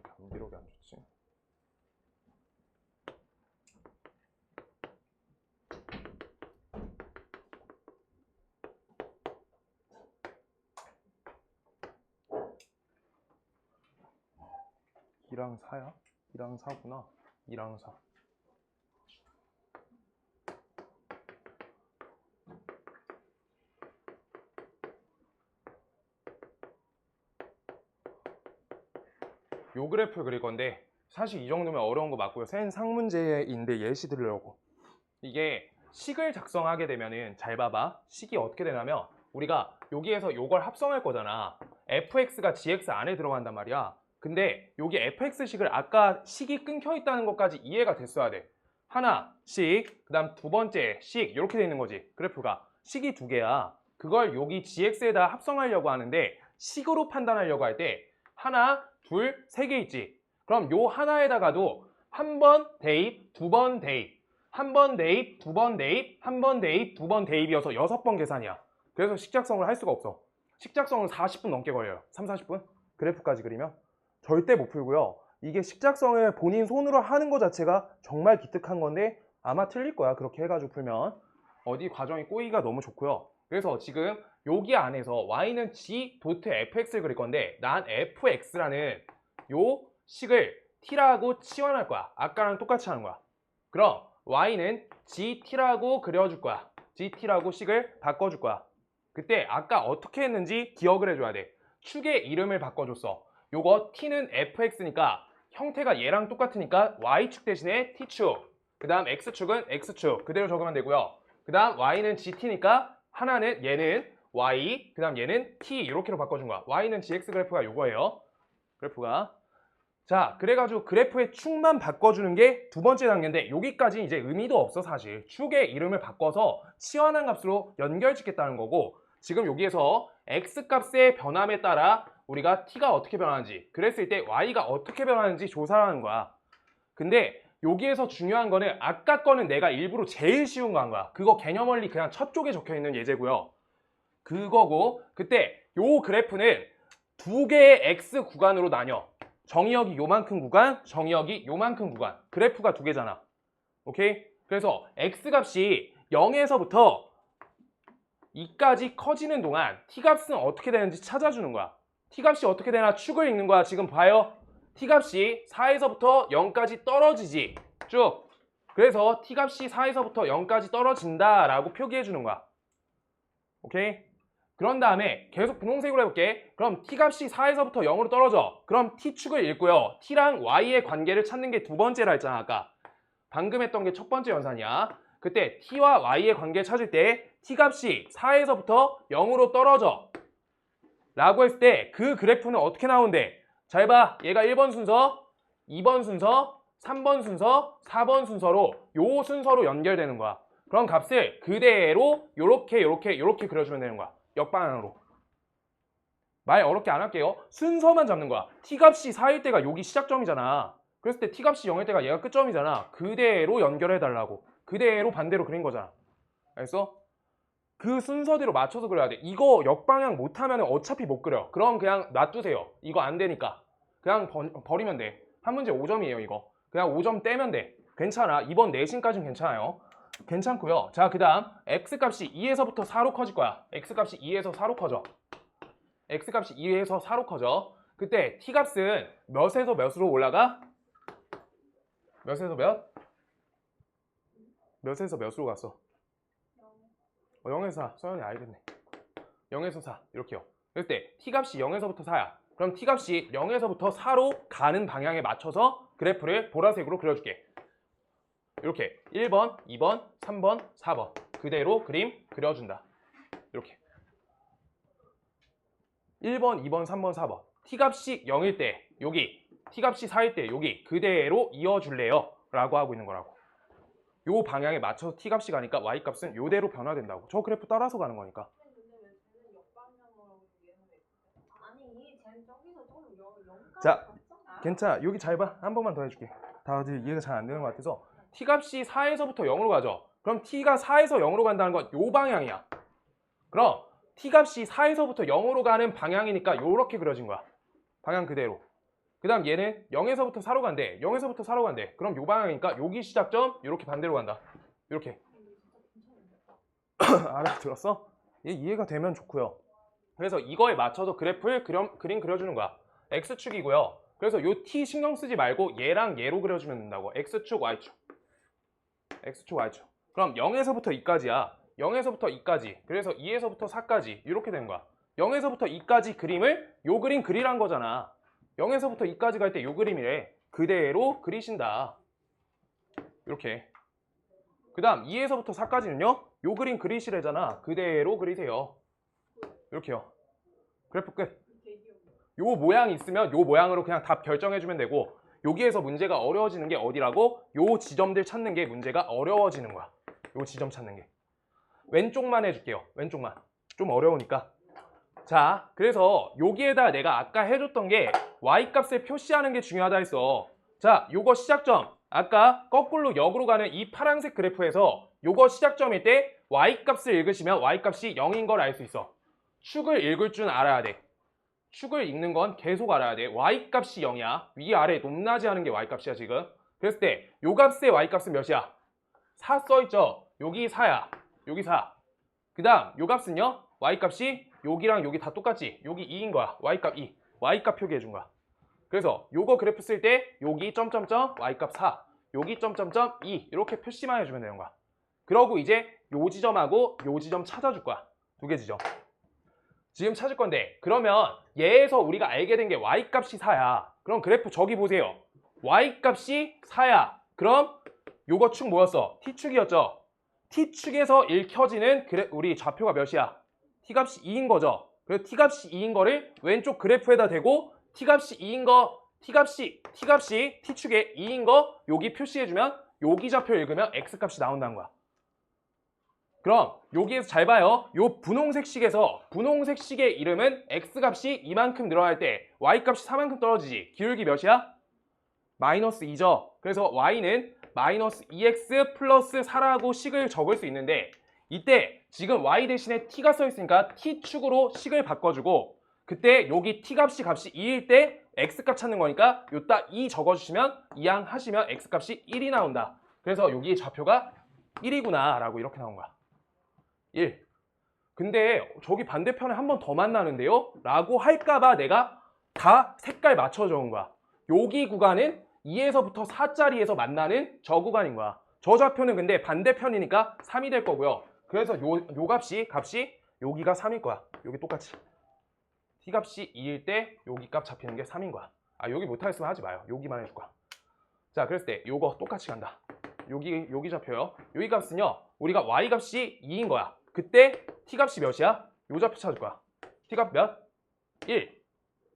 Speaker 1: 감기력이 안 좋지. 이랑 4야? 2랑 4구나. 2랑 4. 요 그래프 그릴 건데 사실 이 정도면 어려운 거 맞고요. 센 상문제인데 예시 들으려고. 이게 식을 작성하게 되면은 잘 봐봐. 식이 어떻게 되냐면 우리가 여기에서 요걸 합성할 거잖아. fx가 gx 안에 들어간단 말이야. 근데 여기 fx식을 아까 식이 끊겨 있다는 것까지 이해가 됐어야 돼. 하나씩, 그 다음 두 번째 식 이렇게 돼 있는 거지. 그래프가 식이 두 개야. 그걸 여기 gx에다 합성하려고 하는데 식으로 판단하려고 할 때 하나, 둘, 세 개 있지. 그럼 요 하나에다가도 한 번 대입, 두 번 대입, 한 번 대입, 두 번 대입, 한 번 대입, 두 번 대입이어서 6번 계산이야. 그래서 식작성을 할 수가 없어. 식작성은 40분 넘게 걸려요. 3, 40분? 그래프까지 그리면 절대 못 풀고요. 이게 식작성을 본인 손으로 하는 것 자체가 정말 기특한 건데 아마 틀릴 거야. 그렇게 해가지고 풀면 어디 과정이 꼬이기가 너무 좋고요. 그래서 지금 여기 안에서 y는 g 도트 fx를 그릴 건데 난 fx라는 요 식을 t라고 치환할 거야. 아까랑 똑같이 하는 거야. 그럼 y는 gt라고 그려줄 거야. gt라고 식을 바꿔줄 거야. 그때 아까 어떻게 했는지 기억을 해줘야 돼. 축의 이름을 바꿔줬어. 요거 t는 fx니까 형태가 얘랑 똑같으니까 y축 대신에 t축, 그 다음 x축은 x축 그대로 적으면 되고요. 그 다음 y는 gt니까 하나는 얘는 y, 그 다음 얘는 t 이렇게로 바꿔준 거야. y는 gx 그래프가 요거예요. 그래프가. 자, 그래가지고 그래프의 축만 바꿔주는 게 두 번째 단계인데 여기까지 이제 의미도 없어 사실. 축의 이름을 바꿔서 치환한 값으로 연결짓겠다는 거고 지금 여기에서 x값의 변함에 따라 우리가 t가 어떻게 변하는지 그랬을 때 y가 어떻게 변하는지 조사하는 거야. 근데 여기에서 중요한 거는 아까 거는 내가 일부러 제일 쉬운 거 한 거야. 그거 개념 원리 그냥 첫 쪽에 적혀 있는 예제고요. 그거고 그때 요 그래프는 두 개의 x 구간으로 나뉘어. 정의역이 요만큼 구간, 정의역이 요만큼 구간. 그래프가 두 개잖아. 오케이? 그래서 x값이 0에서부터 2까지 커지는 동안 t값은 어떻게 되는지 찾아주는 거야. t값이 어떻게 되나 축을 읽는 거야. 지금 봐요. t값이 4에서부터 0까지 떨어지지. 쭉. 그래서 t값이 4에서부터 0까지 떨어진다라고 표기해 주는 거야. 오케이? 그런 다음에 계속 분홍색으로 해볼게. 그럼 t값이 4에서부터 0으로 떨어져. 그럼 t축을 읽고요. t랑 y의 관계를 찾는 게 두 번째라 했잖아 아까. 방금 했던 게 첫 번째 연산이야. 그때 t와 y의 관계를 찾을 때 t값이 4에서부터 0으로 떨어져 라고 했을 때 그 그래프는 어떻게 나오는데? 잘 봐. 얘가 1번 순서, 2번 순서, 3번 순서, 4번 순서로 요 순서로 연결되는 거야. 그럼 값을 그대로 요렇게 그려주면 되는 거야. 역방향으로. 말 어렵게 안 할게요. 순서만 잡는 거야. t값이 4일 때가 여기 시작점이잖아. 그랬을 때 t값이 0일 때가 얘가 끝점이잖아. 그대로 연결해 달라고. 그대로 반대로 그린 거잖아. 알겠어? 그 순서대로 맞춰서 그려야 돼. 이거 역방향 못하면 어차피 못 그려. 그럼 그냥 놔두세요. 이거 안 되니까. 그냥 버리면 돼. 한 문제 5점이에요 이거. 그냥 5점 떼면 돼. 괜찮아. 이번 내신까지는 괜찮아요. 괜찮고요. 자, 그 다음 x값이 2에서부터 4로 커질 거야. x값이 2에서 4로 커져. x값이 2에서 4로 커져. 그때 t값은 몇에서 몇으로 올라가? 몇에서 몇? 몇에서 몇으로 갔어? 0에서 4. 서연이 알겠네. 0에서 4 이렇게요. 그때 t값이 0에서부터 4야. 그럼 t값이 0에서부터 4로 가는 방향에 맞춰서 그래프를 보라색으로 그려줄게. 이렇게 1번, 2번, 3번, 4번 그대로 그림 그려준다. 이렇게. 1번, 2번, 3번, 4번. t값이 0일 때 여기, t값이 4일 때 여기 그대로 이어줄래요? 라고 하고 있는 거라고. 요 방향에 맞춰서 t값이 가니까 y값은 요대로 변화된다고. 저 그래프 따라서 가는 거니까.
Speaker 2: 근데 왜 쟤는 역방향으로 얘는 왜 아니 쟤는 저기서 저기로 영까지
Speaker 1: 자,
Speaker 2: 갔잖아.
Speaker 1: 괜찮아. 여기 잘 봐. 한 번만 더 해줄게. 다들 이해가 잘 안 되는 것 같아서. t값이 4에서부터 0으로 가죠. 그럼 t가 4에서 0으로 간다는 건 요 방향이야. 그럼 t값이 4에서부터 0으로 가는 방향이니까 요렇게 그려진 거야. 방향 그대로. 그 다음 얘는 0에서부터 4로 간대. 0에서부터 4로 간대. 그럼 요 방향이니까 여기 시작점 이렇게 반대로 간다. 이렇게. 알아들었어? 얘 이해가 되면 좋고요. 그래서 이거에 맞춰서 그래프를 그림 그려주는 거야. x축이고요. 그래서 요 t 신경 쓰지 말고 얘랑 얘로 그려주면 된다고. x축, y축. x축, y축. 그럼 0에서부터 2까지야. 0에서부터 2까지. 그래서 2에서부터 4까지. 이렇게 된 거야. 0에서부터 2까지 그림을 요 그림 그리란 거잖아. 0에서부터 2까지 갈 때 요 그림이래. 그대로 그리신다. 이렇게. 그 다음 2에서부터 4까지는요. 요 그림 그리시래잖아. 그대로 그리세요. 이렇게요. 그래프 끝. 요 모양이 있으면 요 모양으로 그냥 답 결정해주면 되고 여기에서 문제가 어려워지는 게 어디라고? 요 지점들 찾는 게 문제가 어려워지는 거야. 요 지점 찾는 게. 왼쪽만 해줄게요. 왼쪽만. 좀 어려우니까. 자, 그래서 여기에다 내가 아까 해줬던 게 y값을 표시하는 게 중요하다 했어. 자, 요거 시작점. 아까 거꾸로 역으로 가는 이 파란색 그래프에서 요거 시작점일 때 y값을 읽으시면 y값이 0인 걸 알 수 있어. 축을 읽을 줄 알아야 돼. 축을 읽는 건 계속 알아야 돼. y값이 0이야. 위아래 높낮이 하는 게 y값이야 지금. 그랬을 때 요 값의 y값은 몇이야? 4 써있죠? 여기 4야. 여기 4. 그 다음 요 값은요? y값이 여기랑 여기 다 똑같지? 여기 2인 거야. y값 2. y값 표기해 준 거야. 그래서 요거 그래프 쓸 때 여기 점점점 y값 4. 여기 점점점 2. 이렇게 표시만 해주면 되는 거야. 그러고 이제 요 지점하고 요 지점 찾아줄 거야. 두 개 지점. 지금 찾을 건데 그러면 얘에서 우리가 알게 된 게 y값이 4야. 그럼 그래프 저기 보세요. y값이 4야. 그럼 요거 축 뭐였어? t축이었죠? t축에서 읽혀지는 우리 좌표가 몇이야? t값이 2인 거죠. 그래서 t값이 2인 거를 왼쪽 그래프에다 대고 t값이 2인 거 t값이 t축에 2인 거 여기 표시해주면 여기 좌표 읽으면 x값이 나온다는 거야. 그럼 여기에서 잘 봐요. 요 분홍색 식의 이름은 x값이 이만큼 늘어날 때 y값이 4만큼 떨어지지. 기울기 몇이야? 마이너스 2죠. 그래서 y는 마이너스 2x 플러스 4라고 식을 적을 수 있는데 이때 지금 y 대신에 t가 써 있으니까 t축으로 식을 바꿔주고 그때 여기 t값이 2일 때 x값 찾는 거니까 요따 2 적어주시면 이항하시면 x값이 1이 나온다. 그래서 여기 좌표가 1이구나 라고 이렇게 나온 거야. 1. 근데 저기 반대편에 한 번 더 만나는데요? 라고 할까봐 내가 다 색깔 맞춰 적은 거야. 여기 구간은 2에서부터 4짜리에서 만나는 저 구간인 거야. 저 좌표는 근데 반대편이니까 3이 될 거고요. 그래서 요 값이 여기가 3일 거야. 여기 똑같이. t값이 2일 때 여기 값 잡히는 게 3인 거야. 아, 여기 못하겠으면 하지 마요. 여기만 해줄 거야. 자, 그랬을 때 요거 똑같이 간다. 여기 잡혀요. 여기 값은요. 우리가 y값이 2인 거야. 그때 t값이 몇이야? 요 좌표 찾을 거야. t값 몇? 1.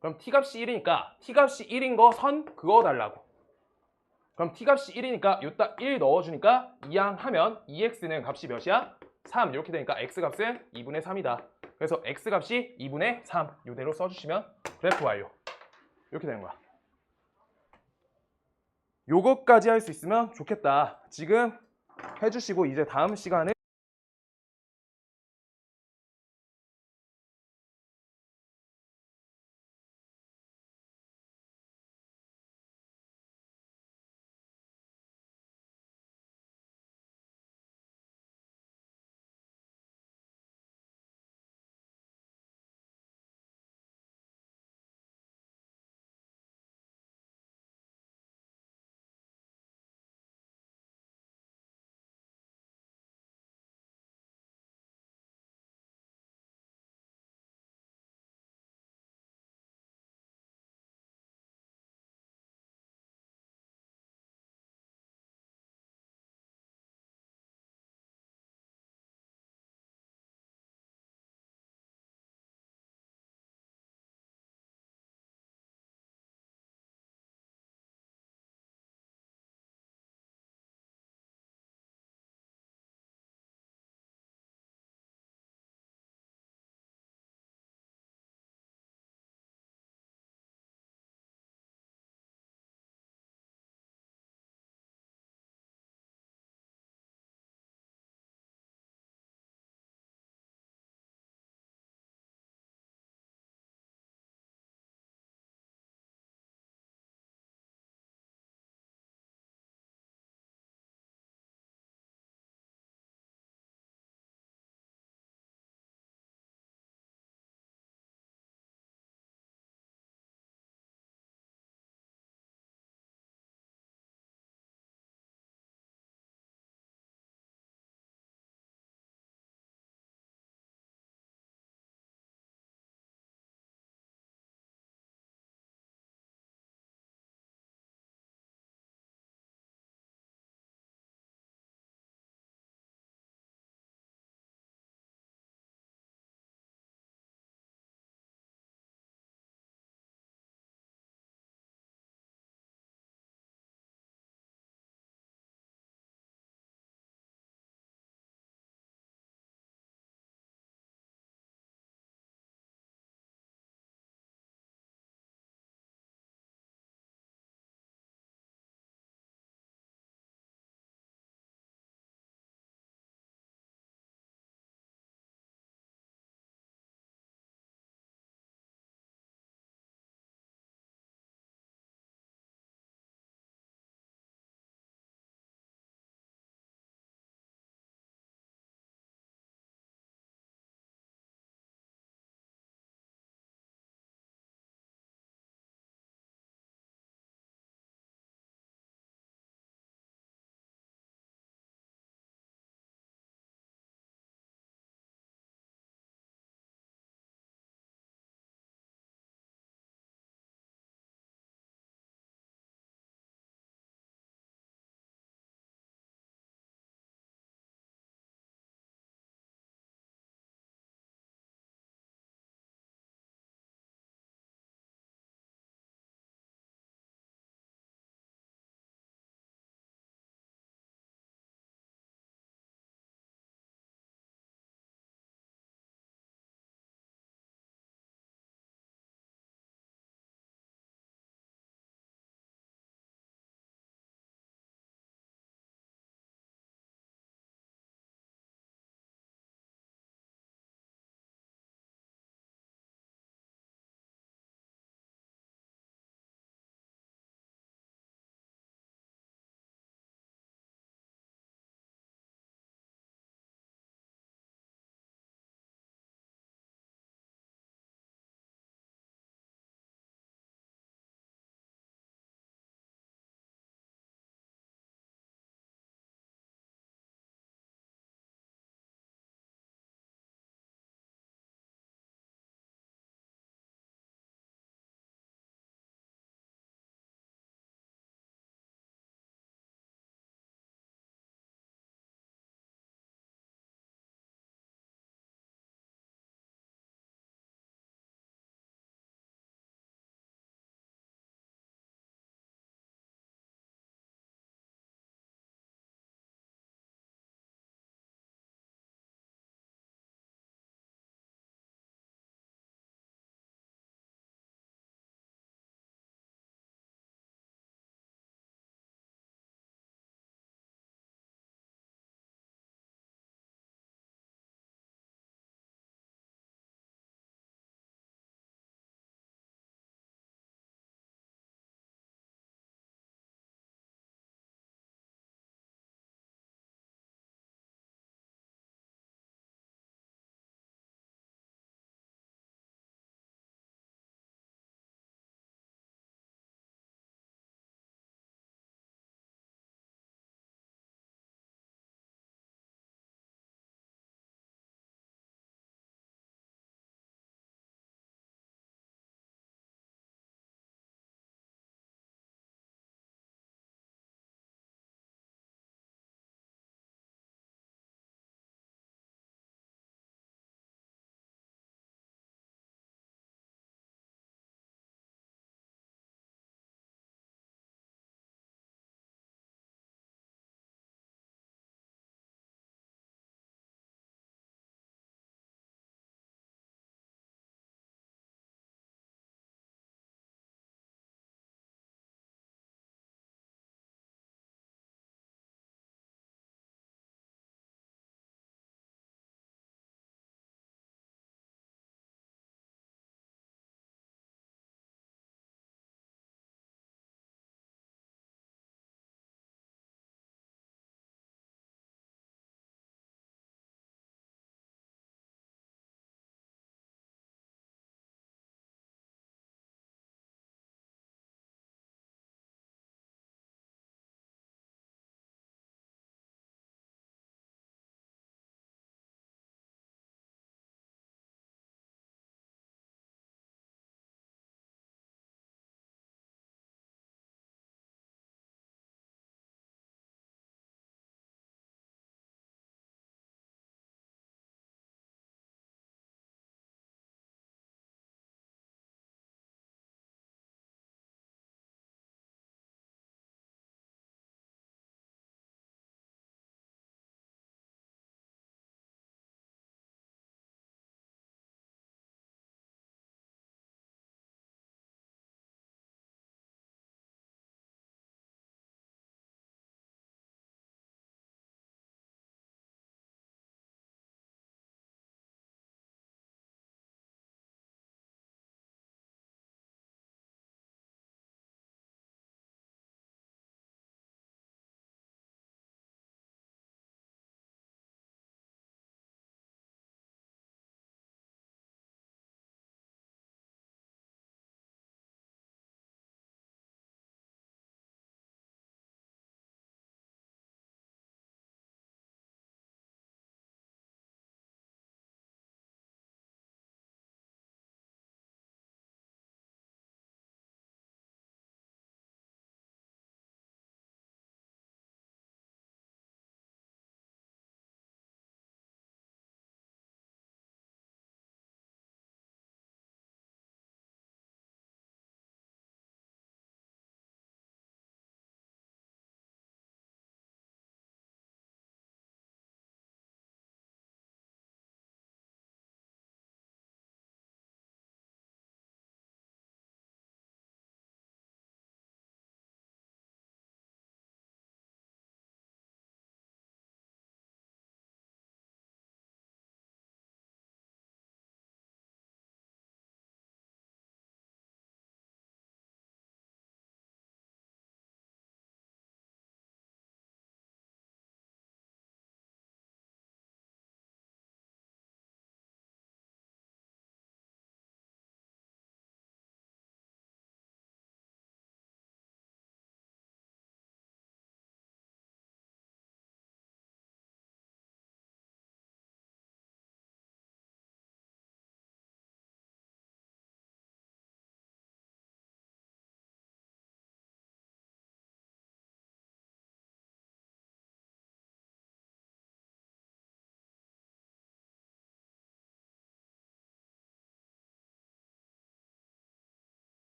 Speaker 1: 그럼 t값이 1이니까 t값이 1인 거 선 그거 달라고. 그럼 t값이 1이니까 요따 1 넣어주니까 이항하면 2x는 값이 몇이야? 3 이렇게 되니까 x값은 2분의 3이다. 그래서 x값이 2분의 3 이대로 써주시면 그래프 완료. 이렇게 되는 거야. 요것까지 할 수 있으면 좋겠다. 지금 해주시고 이제 다음 시간에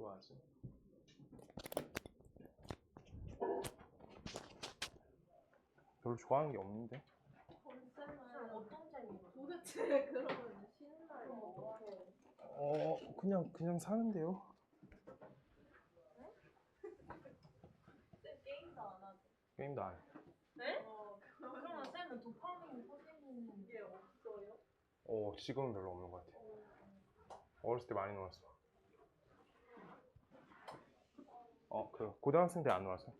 Speaker 1: 좋아하지? 별로 좋아하는 게 없는데.
Speaker 2: 쌤은 어떤 쌤이에요? 도대체 그러면 쉬는 날 뭐
Speaker 1: 그냥 사는데요.
Speaker 2: 쌤 게임도 안 하죠?
Speaker 1: 게임도 안 해.
Speaker 2: 네? 그러면 쌤은 도파민 터지는 게 없어요?
Speaker 1: 지금은 별로 없는 것 같아. 어렸을 때 많이 놀았어. 그 고등학생 때 안 놀았어.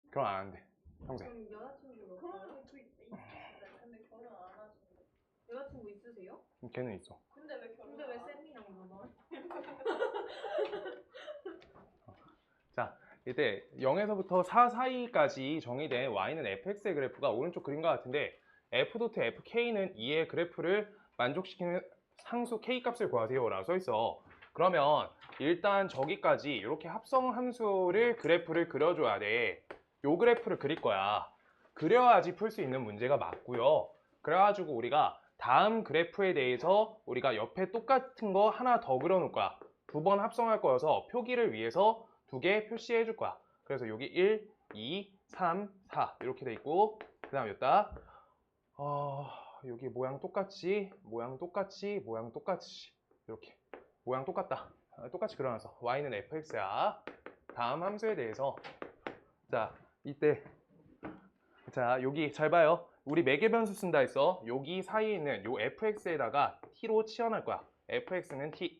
Speaker 1: 결혼 안 하는데 평생.
Speaker 2: 그럼 여자친구가 그러면 그 있는데 근데 결혼 안 하시는데 여자친구 있으세요?
Speaker 1: 걔는 있어.
Speaker 2: 근데 왜 쌤이랑 놀아?
Speaker 1: 자, 이때 0에서부터 4 사이까지 정의된 y는 fx의 그래프가 오른쪽 그림과 같은데 f.fk는 2의 그래프를 만족시키는 상수 k 값을 구하세요 라고 써있어. 그러면 일단 저기까지 이렇게 합성 함수를 그래프를 그려줘야 돼. 요 그래프를 그릴 거야. 그려야지 풀 수 있는 문제가 맞고요. 그래가지고 우리가 다음 그래프에 대해서 우리가 옆에 똑같은 거 하나 더 그려놓을 거야. 2번 합성할 거여서 표기를 위해서 2개 표시해 줄 거야. 그래서 여기 1, 2, 3, 4 이렇게 돼 있고 그 다음 여기다 여기 모양 똑같이 이렇게 모양 똑같다. 똑같이 그려놔서 y는 fx야. 다음 함수에 대해서 자 이때 자 여기 잘 봐요. 우리 매개 변수 쓴다 했어. 여기 사이에 있는 요 fx에다가 t로 치환할 거야. fx는 t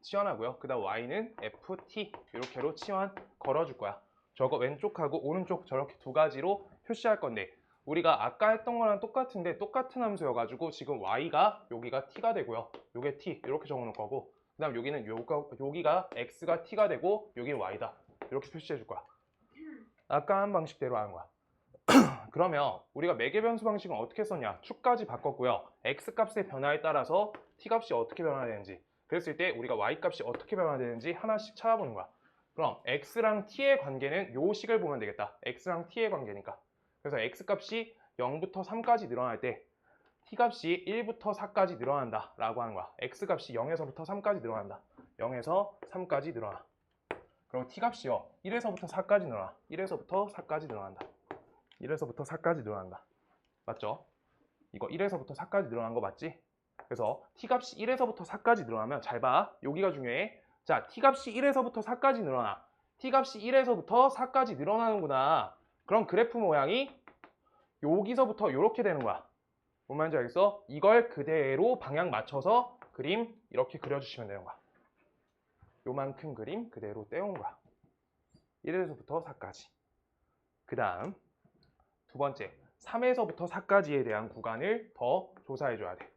Speaker 1: 치환하고요. 그 다음 y는 ft 이렇게로 치환 걸어줄 거야. 저거 왼쪽하고 오른쪽 저렇게 두 가지로 표시할 건데 우리가 아까 했던 거랑 똑같은데 똑같은 함수여가지고 지금 y가 여기가 t가 되고요. 요게 t 이렇게 적어놓을 거고 그 다음 여기는 여기가 x가 t가 되고 여기 y다. 이렇게 표시해 줄 거야. 아까 한 방식대로 하는 거야. 그러면 우리가 매개 변수 방식은 어떻게 썼냐? 축까지 바꿨고요. x 값의 변화에 따라서 t 값이 어떻게 변화되는지 그랬을 때 우리가 y 값이 어떻게 변화되는지 하나씩 찾아보는 거야. 그럼 x랑 t의 관계는 요 식을 보면 되겠다. x랑 t의 관계니까. 그래서 x 값이 0부터 3까지 늘어날 때 t 값이 1부터 4까지 늘어난다 라고 하는 거야. x 값이 0에서부터 3까지 늘어난다. 0에서 3까지 늘어나. 그리고 t 값이요 1에서부터 4까지 늘어나. 1에서부터 4까지 늘어난다. 1에서부터 4까지 늘어난다. 맞죠? 이거 1에서부터 4까지 늘어난 거 맞지? 그래서 t값이 1에서부터 4까지 늘어나면 잘 봐. 여기가 중요해. 자, t값이 1에서부터 4까지 늘어나. t값이 1에서부터 4까지 늘어나는구나. 그럼 그래프 모양이 여기서부터 이렇게 되는 거야. 뭔 말인지 알겠어? 이걸 그대로 방향 맞춰서 그림 이렇게 그려주시면 되는 거야. 요만큼 그림 그대로 떼온 거야. 1에서부터 4까지. 그 다음 두 번째 3에서부터 4까지에 대한 구간을 더 조사해줘야 돼.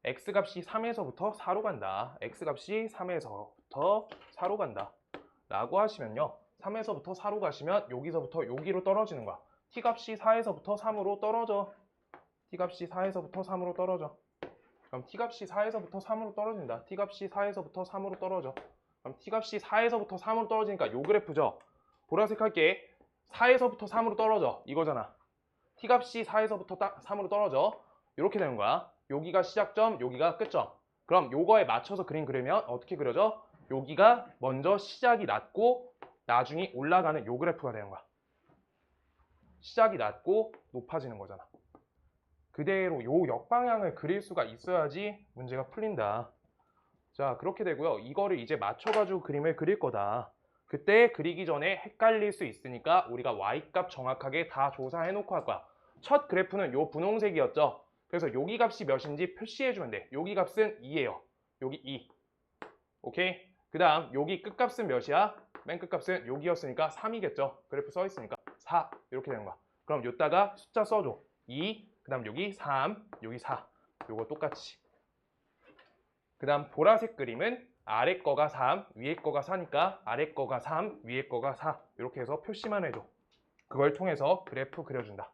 Speaker 1: x값이 3에서부터 4로 간다. x값이 3에서부터 4로 간다. 라고 하시면요. 3에서부터 4로 가시면 여기서부터 여기로 떨어지는 거야. t값이 4에서부터 3으로 떨어져. t값이 4에서부터 3으로 떨어져. 그럼 t값이 4에서부터 3으로 떨어진다. t값이 4에서부터 3으로 떨어져. 그럼 t값이 4에서부터 3으로 떨어지니까 요 그래프죠. 보라색 할게. 4에서부터 3으로 떨어져. 이거잖아. t값이 4에서부터 3으로 떨어져. 이렇게 되는 거야. 여기가 시작점, 여기가 끝점. 그럼 요거에 맞춰서 그림 그리면 어떻게 그려져? 여기가 먼저 시작이 낮고 나중에 올라가는 요 그래프가 되는 거야. 시작이 낮고 높아지는 거잖아. 그대로 요 역방향을 그릴 수가 있어야지 문제가 풀린다. 자, 그렇게 되고요. 이거를 이제 맞춰가지고 그림을 그릴 거다. 그때 그리기 전에 헷갈릴 수 있으니까 우리가 y값 정확하게 다 조사해 놓고 할 거야. 첫 그래프는 요 분홍색이었죠. 그래서 여기 값이 몇인지 표시해주면 돼. 여기 값은 2예요. 여기 2. 오케이? 그 다음 여기 끝값은 몇이야? 맨 끝값은 여기였으니까 3이겠죠. 그래프 써있으니까 4 이렇게 되는 거야. 그럼 요따가 숫자 써줘. 2, 그 다음 여기 3, 여기 4. 요거 똑같이. 그 다음 보라색 그림은 아래 거가 3, 위에 거가 4니까 아래 거가 3, 위에 거가 4 이렇게 해서 표시만 해줘. 그걸 통해서 그래프 그려준다.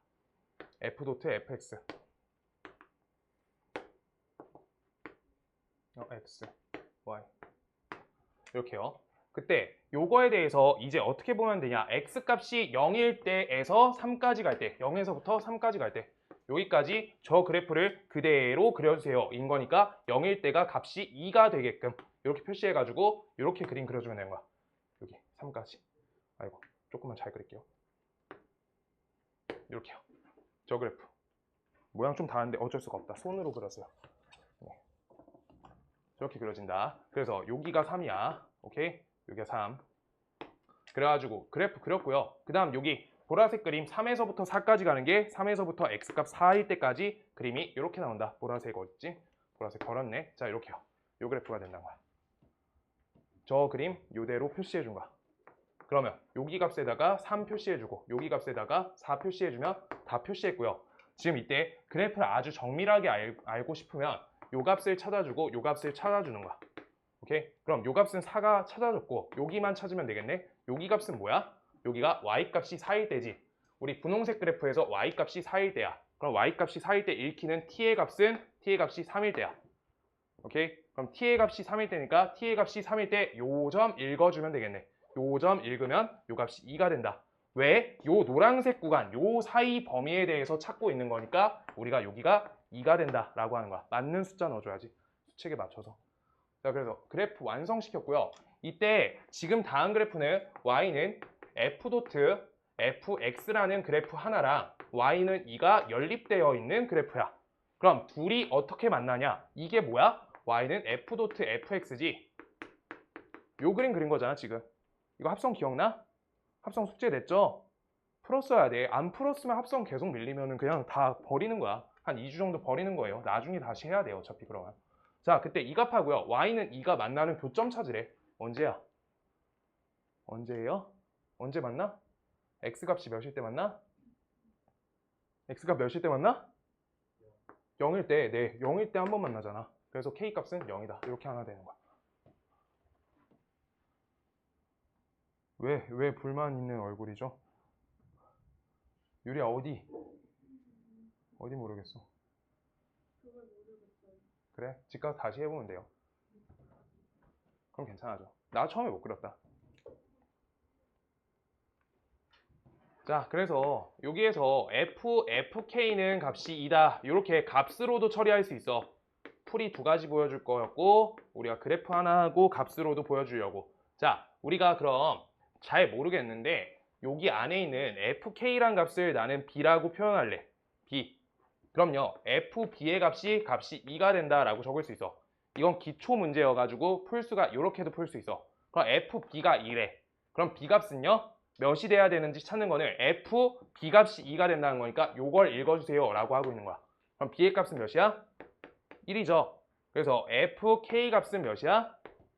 Speaker 1: f.fx x, y 이렇게요. 그때 요거에 대해서 이제 어떻게 보면 되냐. x값이 0일 때에서 3까지 갈 때 0에서부터 3까지 갈 때 여기까지 저 그래프를 그대로 그려주세요 인 거니까 0일 때가 값이 2가 되게끔 이렇게 표시해가지고 이렇게 그림 그려주면 되는 거야. 여기 3까지. 아이고 조금만 잘 그릴게요. 이렇게요. 저 그래프 모양 좀 다른데 어쩔 수가 없다. 손으로 그렸어요. 네. 이렇게 그려진다. 그래서 여기가 3이야. 오케이? 여기가 3. 그래가지고 그래프 그렸고요. 그 다음 여기 보라색 그림 3에서부터 4까지 가는 게 3에서부터 x값 4일 때까지 그림이 이렇게 나온다. 보라색 어딨지? 보라색 걸었네. 자 이렇게요. 요 그래프가 된다는 거야. 저 그림 요대로 표시해 준 거야. 그러면 여기 값에다가 3 표시해주고 여기 값에다가 4 표시해주면 다 표시했고요. 지금 이때 그래프를 아주 정밀하게 알고 싶으면 요 값을 찾아주고 요 값을 찾아주는 거야. 오케이? 그럼 요 값은 4가 찾아줬고 여기만 찾으면 되겠네. 여기 값은 뭐야? 여기가 y값이 4일 때지. 우리 분홍색 그래프에서 y값이 4일 때야. 그럼 y값이 4일 때 읽히는 t의 값은 t의 값이 3일 때야. 오케이? 그럼 t의 값이 3일 때니까 t의 값이 3일 때 요 점 읽어주면 되겠네. 요 점 읽으면 요 값이 2가 된다. 왜? 요 노란색 구간, 요 사이 범위에 대해서 찾고 있는 거니까 우리가 여기가 2가 된다 라고 하는 거야. 맞는 숫자 넣어줘야지. 수칙에 맞춰서. 자, 그래서 그래프 완성시켰고요. 이때 지금 다음 그래프는 y는 f.fx라는 그래프 하나랑 y는 2가 연립되어 있는 그래프야. 그럼 둘이 어떻게 만나냐? 이게 뭐야? y는 f.fx지. 요 그림 그린 거잖아 지금. 이거 합성 기억나? 합성 숙제 냈죠? 풀었어야 돼. 안 풀었으면 합성 계속 밀리면 그냥 다 버리는 거야. 한 2주 정도 버리는 거예요. 나중에 다시 해야 돼요. 어차피 그러면. 자, 그때 이 값하고요. y는 2가 만나는 교점 찾으래. 언제야? 언제예요? 언제 만나? x값이 몇일 때 만나? x값 몇일 때 만나? 0일 때. 네, 0일 때 한 번 만나잖아. 그래서 k값은 0이다. 이렇게 하나 되는 거야. 왜 불만 있는 얼굴이죠? 유리야 어디? 어디 모르겠어.
Speaker 2: 그걸 모르겠어요.
Speaker 1: 그래? 집 가서 다시 해보면 돼요. 그럼 괜찮아져. 나 처음에 못 그렸다. 자, 그래서 여기에서 fk는 값이 2다. 이렇게 값으로도 처리할 수 있어. 풀이 두 가지 보여줄 거였고 우리가 그래프 하나 하고 값으로도 보여주려고. 자, 우리가 그럼 잘 모르겠는데 여기 안에 있는 fk란 값을 나는 b라고 표현할래. b. 그럼요. fb의 값이 2가 된다라고 적을 수 있어. 이건 기초 문제여가지고 풀 수가 이렇게도 풀 수 있어. 그럼 fb가 2래. 그럼 b 값은요? 몇이 돼야 되는지 찾는 거는 fb 값이 2가 된다는 거니까 요걸 읽어주세요 라고 하고 있는 거야. 그럼 b의 값은 몇이야? 1이죠. 그래서 fk 값은 몇이야?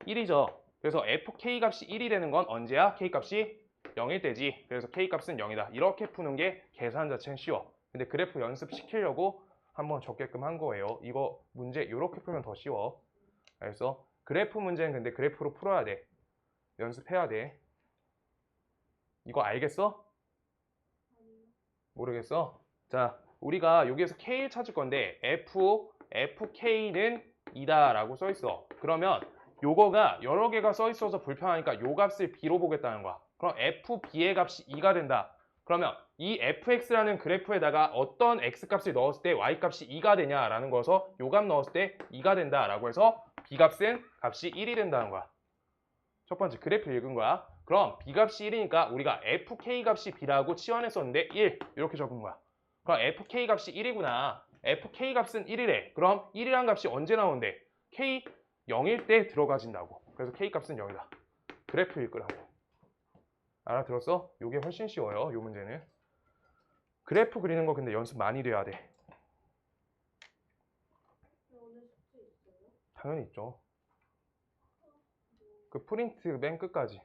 Speaker 1: 1이죠. 그래서 fk 값이 1이 되는 건 언제야? k 값이 0일 때지. 그래서 k 값은 0이다. 이렇게 푸는 게 계산 자체는 쉬워. 근데 그래프 연습시키려고 한번 적게끔 한 거예요. 이거 문제 이렇게 풀면 더 쉬워. 그래서 그래프 문제는 근데 그래프로 풀어야 돼. 연습해야 돼. 이거 알겠어? 모르겠어? 자, 우리가 여기에서 k를 찾을 건데 fk는 2다 라고 써 있어. 그러면 요거가 여러 개가 써 있어서 불편하니까 요 값을 b로 보겠다는 거야. 그럼 fb의 값이 2가 된다. 그러면 이 fx라는 그래프에다가 어떤 x값을 넣었을 때 y값이 2가 되냐라는 거여서 요 값 넣었을 때 2가 된다라고 해서 b값은 값이 1이 된다는 거야. 첫 번째 그래프 읽은 거야. 그럼 b값이 1이니까 우리가 fk 값이 b라고 치환했었는데 1 이렇게 적은 거야. 그럼 fk 값이 1이구나. fk 값은 1이래. 그럼 1이란 값이 언제 나오는데? k 0일 때 들어가진다고. 그래서 k 값은 0이다. 그래프 읽으라고. 알아들었어? 이게 훨씬 쉬워요. 이 문제는. 그래프 그리는 거 근데 연습 많이 돼야 돼.
Speaker 2: 오늘 숙제 있어요?
Speaker 1: 당연히 있죠. 그 프린트 맨 끝까지.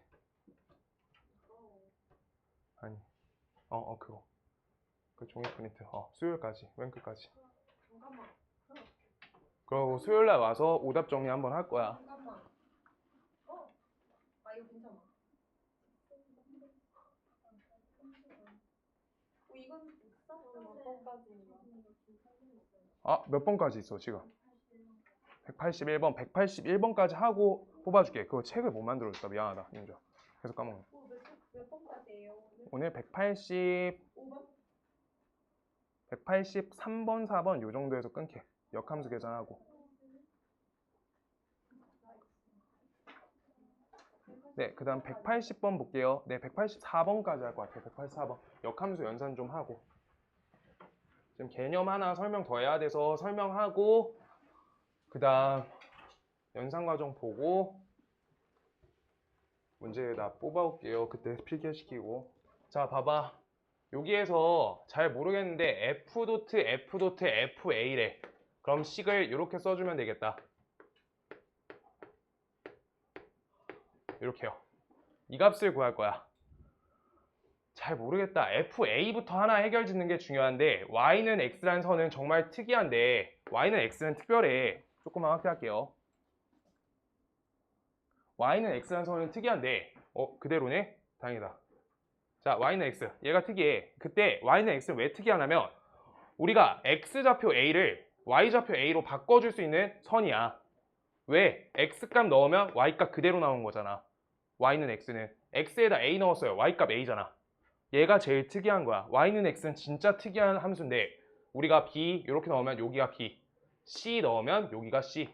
Speaker 1: 아니. 그거. 그 종이 프린트. 수요일까지. 맨 끝까지.
Speaker 2: 잠깐만.
Speaker 1: 그리고 수요일 날 와서 오답 정리 한번 할 거야.
Speaker 2: 잠깐만. 이거 괜찮아. 이건 있어? 몇 번까지?
Speaker 1: 몇 번까지 있어, 지금? 181번. 181번까지 하고 뽑아줄게. 그거 책을 못 만들어줬다. 미안하다, 윤주야. 계속 까먹네.
Speaker 2: 몇 번까지예요?
Speaker 1: 오늘 180,
Speaker 2: 5번?
Speaker 1: 183번, 4번 요 정도에서 끊게. 역함수 계산하고. 네, 그 다음 180번 볼게요. 네, 184번까지 할 것 같아요. 184번. 역함수 연산 좀 하고. 지금 개념 하나 설명 더 해야 돼서 설명하고, 그 다음 연산 과정 보고, 문제 다 뽑아올게요. 그때 필기시키고. 자, 봐봐. 여기에서 잘 모르겠는데 FA래. 그럼 식을 이렇게 써주면 되겠다. 이렇게요. 이 값을 구할 거야. 잘 모르겠다. FA부터 하나 해결 짓는 게 중요한데 Y는 X라는 선은 정말 특이한데 Y는 X는 특별해. 조금만 확대할게요. Y는 X라는 선은 특이한데 그대로네? 다행이다. 자, Y는 X. 얘가 특이해. 그때 Y는 X는 왜 특이하냐면 우리가 X좌표 A를 Y좌표 A로 바꿔줄 수 있는 선이야. 왜? X값 넣으면 Y값 그대로 나온 거잖아. Y는 X는 X에다 A 넣었어요. Y값 A잖아. 얘가 제일 특이한 거야. Y는 X는 진짜 특이한 함수인데 우리가 B 이렇게 넣으면 여기가 B, C 넣으면 여기가 C,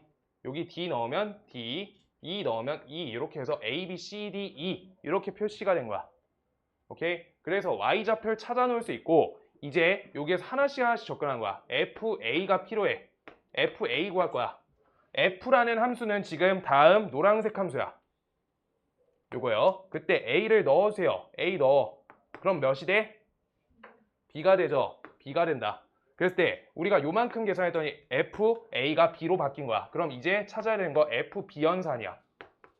Speaker 1: 여기 D 넣으면 D, E 넣으면 E 이렇게 해서 A, B, C, D, E 이렇게 표시가 된 거야. 오케이? 그래서 Y좌표를 찾아 놓을 수 있고 이제 여기에서 하나씩 접근한 거야. FA가 필요해. FA 구할 거야. F라는 함수는 지금 다음 노란색 함수야. 요거요. 그때 A를 넣어주세요. A 넣어. 그럼 몇이 돼? B가 되죠. B가 된다. 그랬을 때 우리가 요만큼 계산했더니 FA가 B로 바뀐 거야. 그럼 이제 찾아야 되는 거 FB연산이야.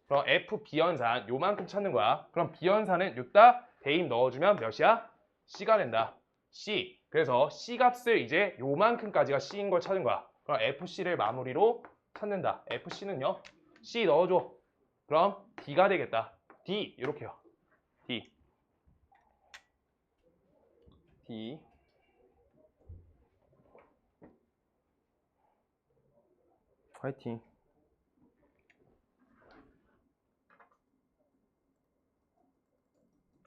Speaker 1: 그럼 FB연산 요만큼 찾는 거야. 그럼 B연산은 요따 대입 넣어주면 몇이야? C가 된다. C. 그래서 C 값을 이제 요만큼까지가 C인 걸 찾은 거야. 그럼 FC를 마무리로 찾는다. FC는요? C 넣어줘. 그럼 D가 되겠다. D 이렇게요. D. D. 화이팅.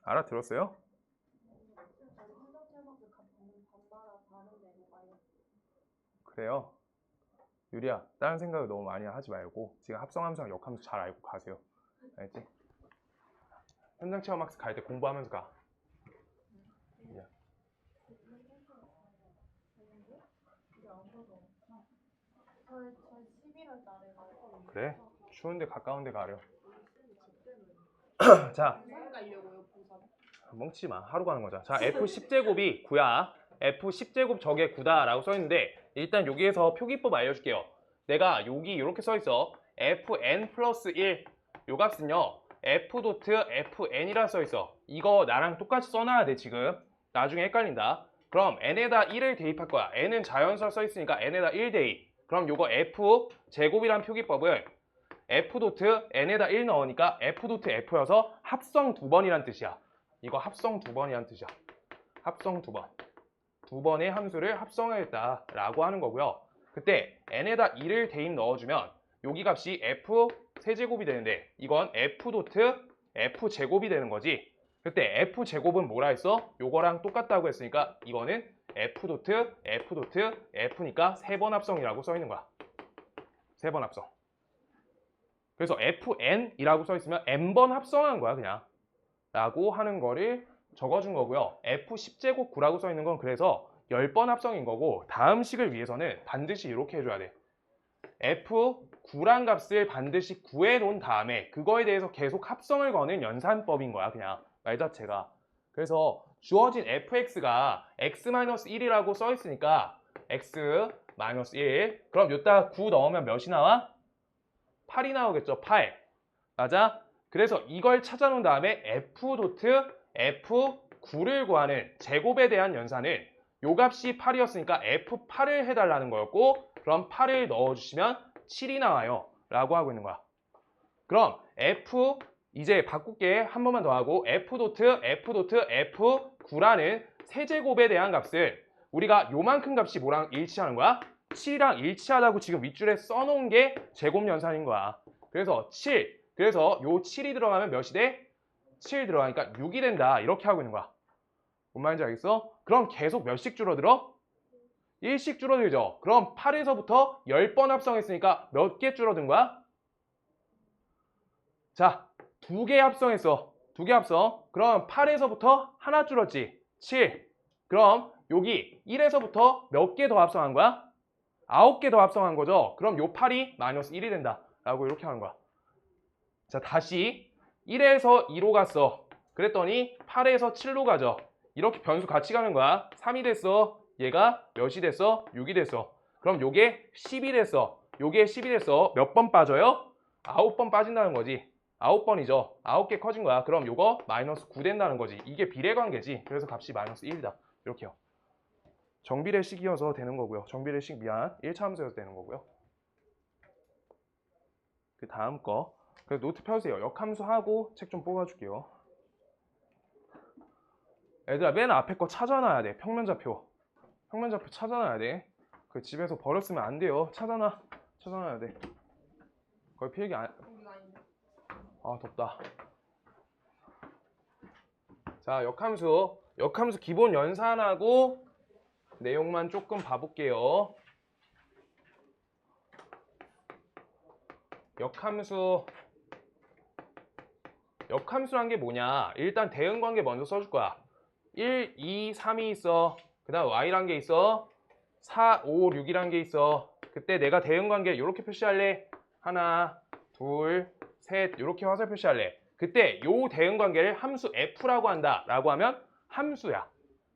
Speaker 1: 알아들었어요? 그래요. 유리야, 다른 생각을 너무 많이 하지 말고 지금 합성함수랑 역함수 잘 알고 가세요. 알지? 현장 체험학습 갈 때 공부하면서 가.
Speaker 2: 저 11월 달에 가요.
Speaker 1: 그래? 추운데 가까운 데 가려. 자,
Speaker 2: 부산 가려고요, 부산.
Speaker 1: 멍치지 마. 하루 가는 거자. 자, F10제곱이 9야. F10제곱 저게 9다 라고 써있는데 일단 여기에서 표기법 알려줄게요. 내가 여기 이렇게 써있어. Fn 플러스 1 요 값은요 F.Fn이라 써있어. 이거 나랑 똑같이 써놔야 돼 지금. 나중에 헷갈린다. 그럼 n에다 1을 대입할 거야. n은 자연수라 써있으니까 n에다 1 대입. 그럼 요거 F제곱이란 표기법을 F.n에다 1 넣으니까 F.F여서 합성 2번이란 뜻이야. 이거 합성 2번이란 뜻이야. 합성 2번. 두 번의 함수를 합성하겠다 라고 하는 거고요. 그때 n에다 2를 대입 넣어주면 여기 값이 F 세제곱이 되는데 이건 F.F제곱이 되는 거지. 그때 f 제곱은 뭐라 했어? 요거랑 똑같다고 했으니까 이거는 f 도트 f 도트 f니까 3번 합성이라고 써 있는 거야. 3번 합성. 그래서 fn이라고 써 있으면 n번 합성한 거야 그냥. 라고 하는 거를 적어준 거고요. f10제곱 9라고 써 있는 건 그래서 10번 합성인 거고 다음 식을 위해서는 반드시 이렇게 해줘야 돼. f9란 값을 반드시 구해 놓은 다음에 그거에 대해서 계속 합성을 거는 연산법인 거야 그냥 말 자체가. 그래서 주어진 fx가 x-1이라고 써 있으니까 x-1 그럼 여기다가 9 넣으면 몇이 나와? 8이 나오겠죠. 8 맞아? 그래서 이걸 찾아놓은 다음에 f 도트 f9를 구하는 제곱에 대한 연산은 요 값이 8이었으니까 f8을 해달라는 거였고 그럼 8을 넣어주시면 7이 나와요 라고 하고 있는 거야. 그럼 f 이제 바꿀게. 한 번만 더 하고 f 도트 f9라는 세제곱에 대한 값을 우리가 요만큼 값이 뭐랑 일치하는 거야? 7이랑 일치하다고 지금 윗줄에 써놓은 게 제곱 연산인 거야. 그래서 7 그래서 요 7이 들어가면 몇이 돼? 7 들어가니까 6이 된다 이렇게 하고 있는 거야. 뭔 말인지 알겠어? 그럼 계속 몇씩 줄어들어? 1씩 줄어들죠. 그럼 8에서부터 10번 합성했으니까 몇 개 줄어든 거야? 자, 2개 합성했어. 2개 합성. 그럼 8에서부터 하나 줄었지. 7. 그럼 여기 1에서부터 몇 개 더 합성한 거야? 9개 더 합성한 거죠. 그럼 요 8이 마이너스 1이 된다. 라고 이렇게 하는 거야. 자, 다시 1에서 2로 갔어. 그랬더니 8에서 7로 가죠. 이렇게 변수 같이 가는 거야. 3이 됐어. 얘가 몇이 됐어? 6이 됐어. 그럼 요게 10이 됐어. 요게 10이 됐어. 몇 번 빠져요? 9번 빠진다는 거지. 9번이죠. 9개 커진 거야. 그럼 요거 마이너스 9 된다는 거지. 이게 비례관계지. 그래서 값이 마이너스 1이다. 이렇게요. 정비례식이어서 되는 거고요. 정비례식 미안. 1차 함수여서 되는 거고요. 그 다음 거. 그래서 노트 펴주세요. 역함수 하고 책 좀 뽑아줄게요. 얘들아 맨 앞에 거 찾아놔야 돼. 평면좌표. 평면좌표 찾아놔야 돼. 그 집에서 버렸으면 안 돼요. 찾아놔야 돼. 거의 필기 안... 아 덥다. 자 역함수 기본 연산하고 내용만 조금 봐볼게요. 역함수란 게 뭐냐? 일단 대응관계 먼저 써줄 거야. 1, 2, 3이 있어. 그 다음 y란 게 있어. 4, 5, 6이란 게 있어. 그때 내가 대응관계 이렇게 표시할래. 하나, 둘, 셋 이렇게 화살 표시할래. 그때 요 대응관계를 함수 f라고 한다 라고 하면 함수야.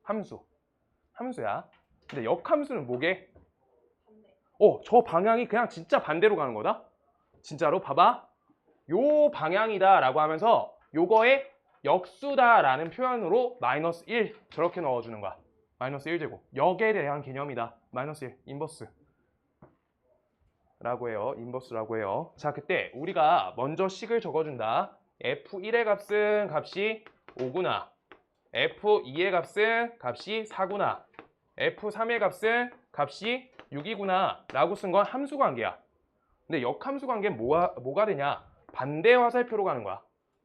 Speaker 1: 함수야. 근데 역함수는 뭐게? 저 방향이 그냥 진짜 반대로 가는 거다. 진짜로 봐봐. 요 방향이다 라고 하면서 요거의 역수다 라는 표현으로 마이너스 1 저렇게 넣어주는 거야. 마이너스 1제곱. 역에 대한 개념이다. 마이너스 1 인버스 라고 해요. 인버스라고 해요. 자 그때 우리가 먼저 식을 적어준다. f1의 값은 값이 5구나. f2의 값은 값이 4구나. f3의 값은 값이 6이구나 라고 쓴 건 함수 관계야. 근데 역함수 관계는 뭐가 되냐? 반대 화살표로 가는 거야.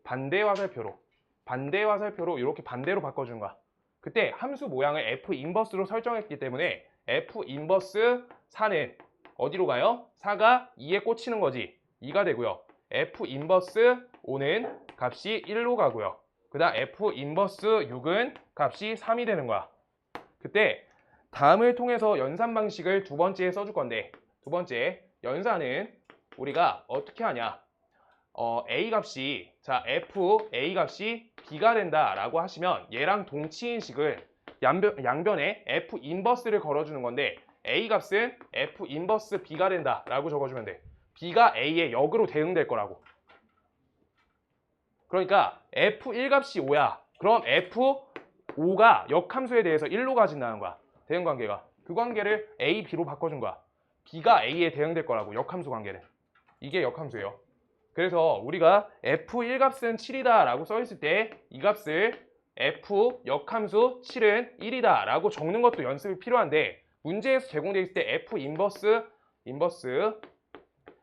Speaker 1: 반대 화살표로 이렇게 반대로 바꿔주는 거야. 그때 함수 모양을 f 인버스로 설정했기 때문에 f 인버스 4는 어디로 가요? 4가 2에 꽂히는 거지. 2가 되고요. f 인버스 5는 값이 1로 가고요. 그 다음 f 인버스 6은 값이 3이 되는 거야. 그때 다음을 통해서 연산 방식을 두 번째에 써줄 건데 두 번째 연산은 우리가 어떻게 하냐? a 값이 a 값이 b가 된다 라고 하시면 얘랑 동치인 식을 양변에 f 인버스를 걸어주는 건데 a 값은 f 인버스 b가 된다 라고 적어주면 돼. b가 a의 역으로 대응될 거라고. 그러니까 f1 값이 5야. 그럼 f5가 역함수에 대해서 1로 가진다는 거야. 대응관계가. 그 관계를 a, b로 바꿔준 거야. b가 a에 대응될 거라고. 역함수 관계는. 이게 역함수예요. 그래서 우리가 f1 값은 7이다 라고 써있을 때 이 값을 f 역함수 7은 1이다 라고 적는 것도 연습이 필요한데 문제에서 제공되어 있을 때 f 인버스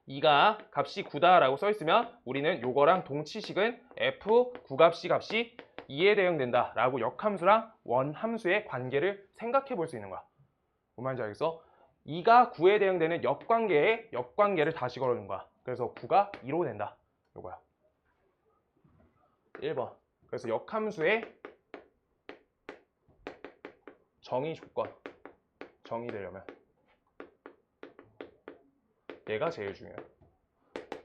Speaker 1: 2가 값이 9다 라고 써있으면 우리는 요거랑 동치식은 f 9값이 2에 대응된다 라고 역함수랑 원함수의 관계를 생각해 볼 수 있는 거야. 뭔 말인지 알겠어? 2가 9에 대응되는 역관계를 다시 걸어준 거야. 그래서 9가 2로 된다. 요거야. 1번. 그래서 역함수의 정의 조건. 정의되려면 얘가 제일 중요해.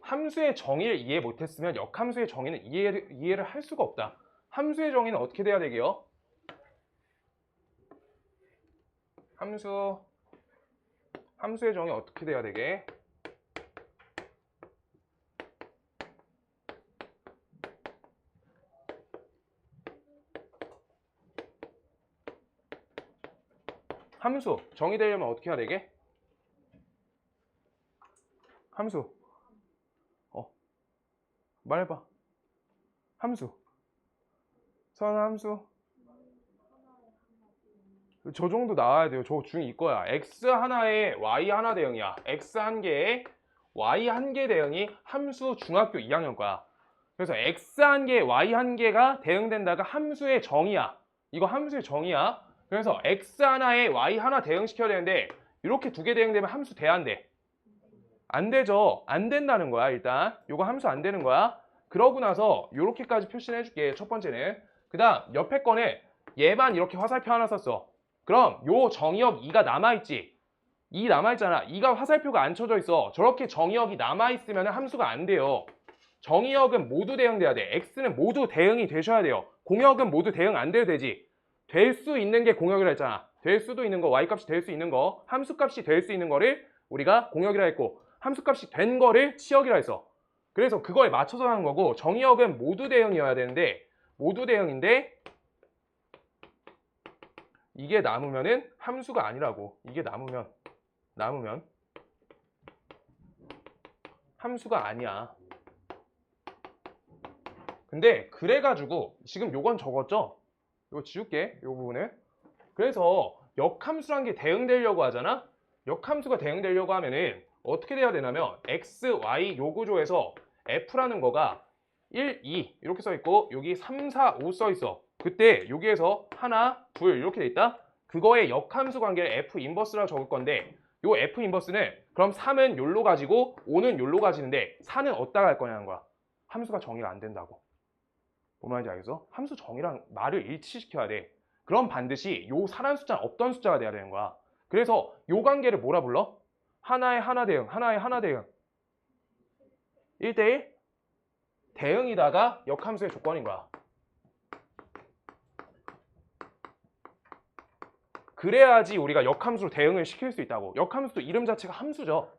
Speaker 1: 함수의 정의를 이해 못했으면 역함수의 정의는 이해를 할 수가 없다. 함수의 정의는 어떻게 돼야 되게요? 함수의 정의 어떻게 돼야 되게? 함수 정의되려면 어떻게 해야 되게? 함수 말해봐. 함수 선함수 저 정도 나와야 돼요. 저 중2 거야. x 하나에 y 하나 대응이야. x 한 개에 y 한 개 대응이 함수 중학교 2학년 거야. 그래서 x 한 개, y 한 개가 대응된다가 함수의 정의야. 이거 함수의 정의야. 그래서 x 하나에 y 하나 대응시켜야 되는데 이렇게 두 개 대응되면 함수 돼, 안 돼? 안 되죠. 안 된다는 거야. 일단 이거 함수 안 되는 거야. 그러고 나서 이렇게까지 표시를 해줄게. 첫 번째는. 그 다음 옆에 거는 얘만 이렇게 화살표 하나 썼어. 그럼 요 정의역 2가 남아있지. 2 남아있잖아. 2가 화살표가 안 쳐져 있어. 저렇게 정의역이 남아있으면 함수가 안 돼요. 정의역은 모두 대응돼야 돼. x는 모두 대응이 되셔야 돼요. 공역은 모두 대응 안 돼도 되지. 될 수 있는 게 공역이라 했잖아. 될 수도 있는 거, y값이 될 수 있는 거, 함수값이 될 수 있는 거를 우리가 공역이라 했고, 함수값이 된 거를 치역이라 했어. 그래서 그거에 맞춰서 하는 거고, 정의역은 모두 대응이어야 되는데 모두 대응인데 이게 남으면은 함수가 아니라고. 이게 남으면 함수가 아니야. 근데 그래가지고 지금 요건 적었죠? 이거 지울게. 요 부분을. 그래서 역함수란 게 대응되려고 하잖아? 역함수가 대응되려고 하면은 어떻게 돼야 되냐면 x, y 요 구조에서 f라는 거가 1, 2 이렇게 써 있고 여기 3, 4, 5 써 있어. 그때 여기에서 하나, 둘 이렇게 돼 있다? 그거의 역함수 관계를 f 인버스라고 적을 건데 요 f 인버스는 그럼 3은 요로 가지고 5는 요로 가지는데 4는 어디다가 할 거냐는 거야. 함수가 정의가 안 된다고. 뭔 말인지 알겠어? 함수 정의랑 말을 일치시켜야 돼. 그럼 반드시 요 사란 숫자는 없던 숫자가 돼야 되는 거야. 그래서 요 관계를 뭐라 불러? 하나의 하나 대응, 하나의 하나 대응. 1대1 대응이다가 역함수의 조건인 거야. 그래야지 우리가 역함수로 대응을 시킬 수 있다고. 역함수도 이름 자체가 함수죠.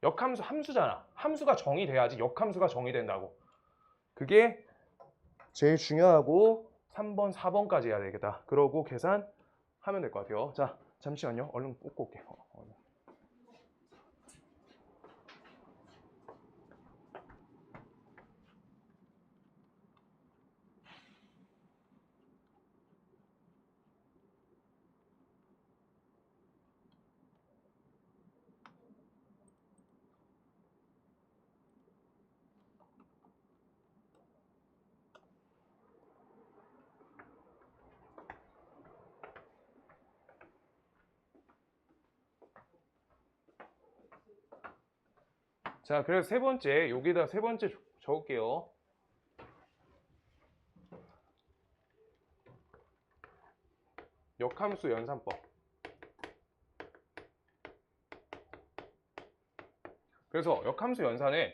Speaker 1: 역함수 함수잖아. 함수가 정의돼야지 역함수가 정의된다고. 그게 제일 중요하고 3번, 4번까지 해야 되겠다. 그러고 계산하면 될 것 같아요. 자, 잠시만요. 얼른 뽑고 올게요. 자, 그래서 세 번째, 여기다 세 번째 적을게요. 역함수 연산법. 그래서 역함수 연산은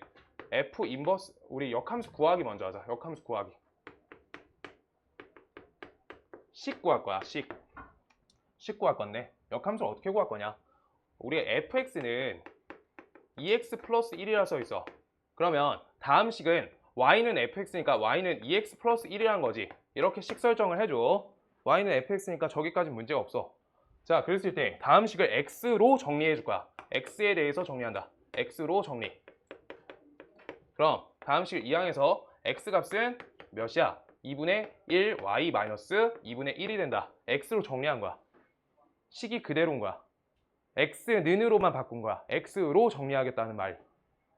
Speaker 1: f 인버스, 우리 역함수 구하기 먼저 하자. 역함수 구하기. 식 구할 거야, 식 구할 건데 역함수를 어떻게 구할 거냐. 우리 fx는 2x 플러스 1이라 써 있어. 그러면 다음 식은 y는 fx니까 y는 2x 플러스 1이라는 거지. 이렇게 식 설정을 해줘. y는 fx니까 저기까지 문제가 없어. 자, 그랬을 때 다음 식을 x로 정리해 줄 거야. x에 대해서 정리한다. x로 정리. 그럼 다음 식 2항에서 x 값은 몇이야? 2분의 1 y 마이너스 2분의 1이 된다. x로 정리한 거야. 식이 그대로인 거야. x는으로만 바꾼 거야. x로 정리하겠다는 말.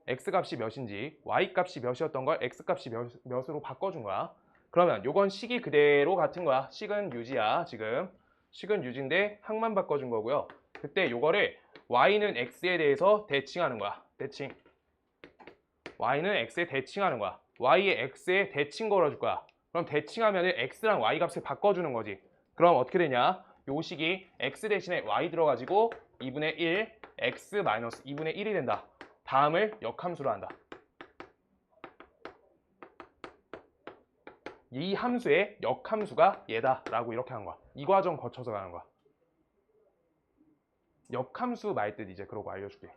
Speaker 1: x 값이 몇인지 y 값이 몇이었던 걸 x 값이 몇으로 바꿔준 거야. 그러면 요건 식이 그대로 같은 거야. 식은 유지야 지금. 식은 유지인데 항만 바꿔준 거고요. 그때 요거를 y는 x에 대해서 대칭하는 거야. 대칭. y는 x에 대칭하는 거야. y의 x에 대칭 걸어줄 거야. 그럼 대칭하면 x랑 y 값을 바꿔주는 거지. 그럼 어떻게 되냐? 요 식이 x 대신에 y 들어가지고 2분의 1 x 마이너스 2분의 1이 된다. 다음을 역함수로 한다. 이 함수의 역함수가 얘다 라고 이렇게 하는 거야. 이 과정 거쳐서 가는 거야. 역함수 말 뜻 이제 그러고 알려줄게.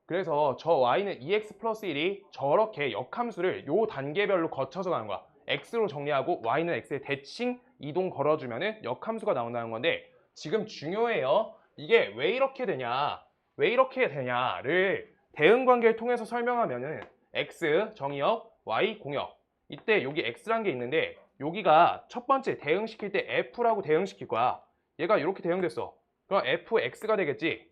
Speaker 1: 그래서 저 y는 2x 플러스 1이 저렇게 역함수를 요 단계별로 거쳐서 가는 거야. x로 정리하고 y는 x에 대칭 이동 걸어주면은 역함수가 나온다는 건데 지금 중요해요. 이게 왜 이렇게 되냐, 왜 이렇게 되냐를 대응관계를 통해서 설명하면은 x 정의역, y 공역. 이때 여기 x란 게 있는데 여기가 첫 번째 대응시킬 때 f라고 대응시킬 거야. 얘가 이렇게 대응됐어. 그럼 fx가 되겠지?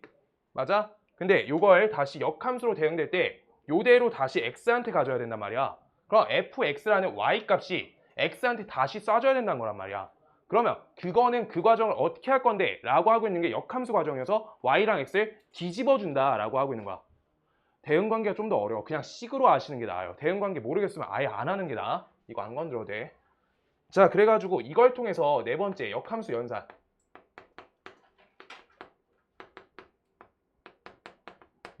Speaker 1: 맞아? 근데 요걸 다시 역함수로 대응될 때 요대로 다시 x한테 가져야 된단 말이야. 그럼 fx라는 y 값이 x한테 다시 쏴줘야 된다는 거란 말이야. 그러면 그거는 그 과정을 어떻게 할 건데 라고 하고 있는 게 역함수 과정이어서 y랑 x를 뒤집어 준다 라고 하고 있는 거야. 대응관계가 좀 더 어려워. 그냥 식으로 아시는 게 나아요. 대응관계 모르겠으면 아예 안 하는 게 나아. 이거 안 건드려도 돼. 자, 그래가지고 이걸 통해서 네 번째 역함수 연산.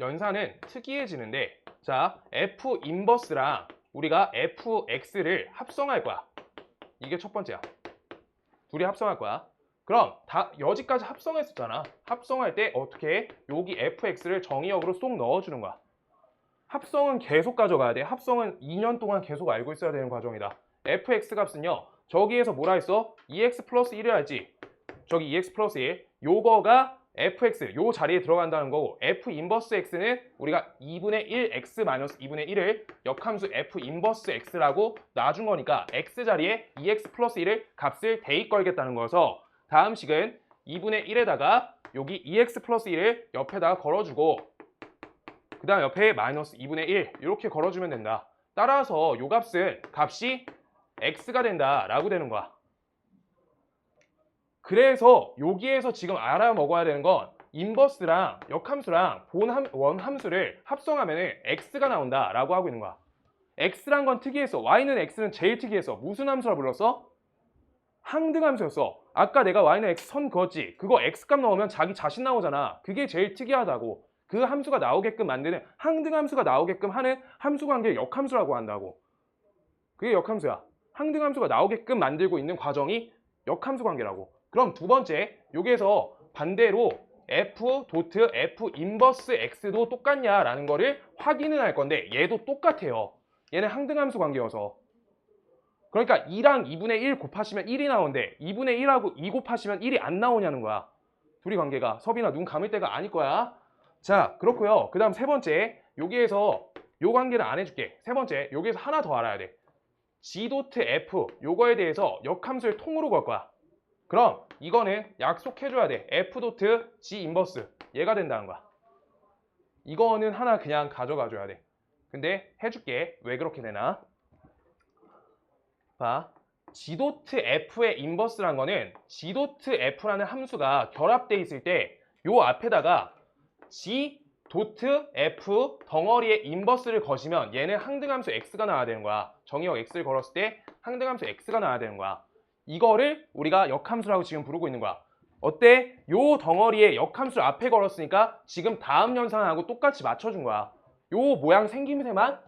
Speaker 1: 연산은 특이해지는데, 자, f 인버스랑 우리가 fx를 합성할 거야. 이게 첫 번째야. 둘이 합성할 거야. 그럼 다 여기까지 합성했었잖아. 합성할 때 어떻게 해? 여기 fx를 정의역으로 쏙 넣어주는 거야. 합성은 계속 가져가야 돼. 합성은 2년 동안 계속 알고 있어야 되는 과정이다. fx 값은요. 저기에서 뭐라 했어? 2x 플러스 1을 알지? 저기 2x 플러스 1. 요거가 fx, 요 자리에 들어간다는 거고 f 인버스 x는 우리가 2분의 1 x 마이너스 2분의 1을 역함수 f 인버스 x라고 놔준 거니까 x 자리에 2x 플러스 1을 값을 대입 걸겠다는 거여서 다음 식은 2분의 1에다가 여기 2x 플러스 1을 옆에다가 걸어주고 그 다음 옆에 마이너스 2분의 1 이렇게 걸어주면 된다. 따라서 요 값은 값이 x가 된다 라고 되는 거야. 그래서 여기에서 지금 알아먹어야 되는 건 인버스랑 역함수랑 원함수를 합성하면 x가 나온다 라고 하고 있는 거야. x란 건 특이했어. y는 x는 제일 특이했어. 무슨 함수라 불렀어? 항등함수였어. 아까 내가 y는 x 선 그었지. 그거 x값 넣으면 자기 자신 나오잖아. 그게 제일 특이하다고. 그 함수가 나오게끔 만드는 항등함수가 나오게끔 하는 함수 관계를 역함수라고 한다고. 그게 역함수야. 항등함수가 나오게끔 만들고 있는 과정이 역함수 관계라고. 그럼 두 번째, 여기에서 반대로 f 도트 f 인버스 x도 똑같냐라는 거를 확인을 할 건데 얘도 똑같아요. 얘는 항등함수 관계여서. 그러니까 2랑 2분의 1 곱하시면 1이 나오는데 2분의 1하고 2 곱하시면 1이 안 나오냐는 거야. 둘이 관계가. 서빈아 눈 감을 때가 아닐 거야. 자, 그렇고요. 그 다음 세 번째, 여기에서 요 관계는 안 해줄게. 세 번째, 여기에서 하나 더 알아야 돼. g 도트 f 요거에 대해서 역함수를 통으로 걸 거야. 그럼 이거는 약속해줘야 돼. f 도트 g 인버스 얘가 된다는 거야. 이거는 하나 그냥 가져가줘야 돼. 근데 해줄게. 왜 그렇게 되나? 봐. g 도트 f의 인버스란 거는 g 도트 f라는 함수가 결합돼 있을 때 요 앞에다가 g 도트 f 덩어리의 인버스를 거시면 얘는 항등함수 x가 나와야 되는 거야. 정의역 x를 걸었을 때 항등함수 x가 나와야 되는 거야. 이거를 우리가 역함수라고 지금 부르고 있는 거야. 어때? 요 덩어리에 역함수를 앞에 걸었으니까 지금 다음 연산하고 똑같이 맞춰준 거야. 요 모양 생김새만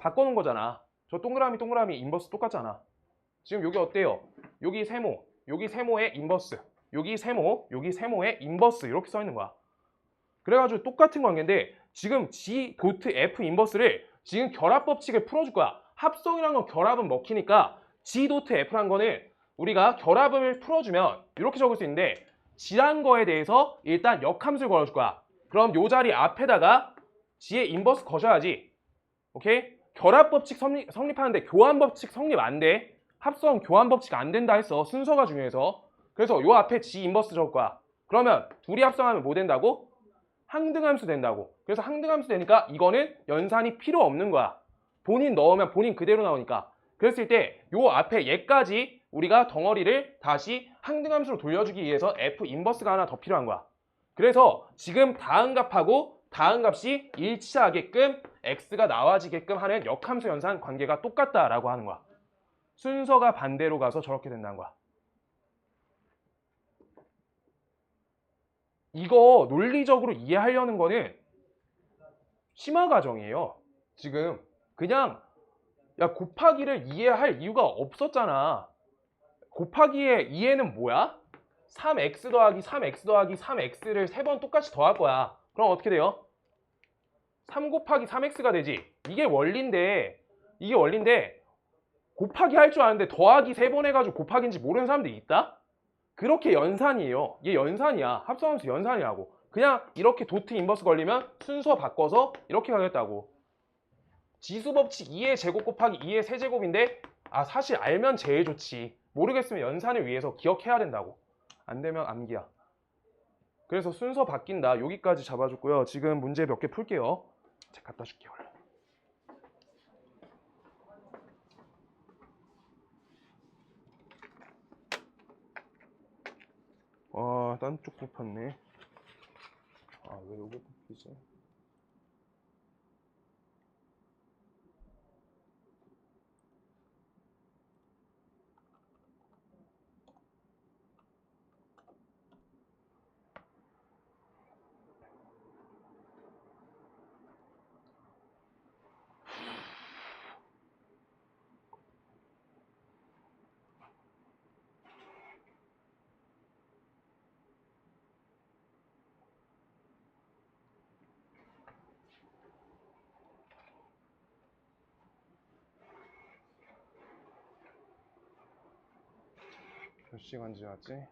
Speaker 1: 바꿔놓은 거잖아. 저 동그라미 인버스 똑같잖아. 지금 여기 어때요? 여기 세모, 여기 세모의 인버스, 여기 세모의 인버스 이렇게 써 있는 거야. 그래가지고 똑같은 관계인데 지금 G 도트 F 인버스를 지금 결합 법칙을 풀어줄 거야. 합성이란 건 결합은 먹히니까 G 도트 F란 거는 우리가 결합을 풀어주면 이렇게 적을 수 있는데 G란 거에 대해서 일단 역함수를 걸어줄 거야. 그럼 요 자리 앞에다가 G의 인버스 거셔야지. 오케이? 결합 법칙 성립하는데 교환 법칙 성립 안 돼. 합성 교환 법칙 안 된다 했어. 순서가 중요해서. 그래서 요 앞에 G 인버스 적을 거야. 그러면 둘이 합성하면 뭐 된다고? 항등함수 된다고. 그래서 항등함수 되니까 이거는 연산이 필요 없는 거야. 본인 넣으면 본인 그대로 나오니까. 그랬을 때 요 앞에 얘까지 우리가 덩어리를 다시 항등함수로 돌려주기 위해서 F 인버스가 하나 더 필요한 거야. 그래서 지금 다음 값하고 다음 값이 일치하게끔 x가 나와지게끔 하는 역함수 연산 관계가 똑같다라고 하는 거야. 순서가 반대로 가서 저렇게 된다는 거야. 이거 논리적으로 이해하려는 거는 심화 과정이에요. 지금 그냥 야 곱하기를 이해할 이유가 없었잖아. 곱하기의 이해는 뭐야? 3x 더하기 3x 더하기 3x를 3번 똑같이 더할 거야. 그럼 어떻게 돼요? 3 곱하기 3x가 되지. 이게 원리인데 곱하기 할 줄 아는데 더하기 3번 해가지고 곱하기인지 모르는 사람들이 있다? 그렇게 연산이에요. 얘 연산이야. 합성함수 연산이라고. 그냥 이렇게 도트 인버스 걸리면 순서 바꿔서 이렇게 가겠다고. 지수법칙 2의 제곱 곱하기 2의 세제곱인데 사실 알면 제일 좋지. 모르겠으면 연산을 위해서 기억해야 된다고. 안 되면 암기야. 그래서 순서 바뀐다. 여기까지 잡아줬고요. 지금 문제 몇 개 풀게요. 책 갖다 줄게요. 딴 쪽 뽑혔네. 왜 여기 뽑히지? 몇 시간 지났지?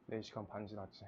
Speaker 1: 4시간 반 지났지.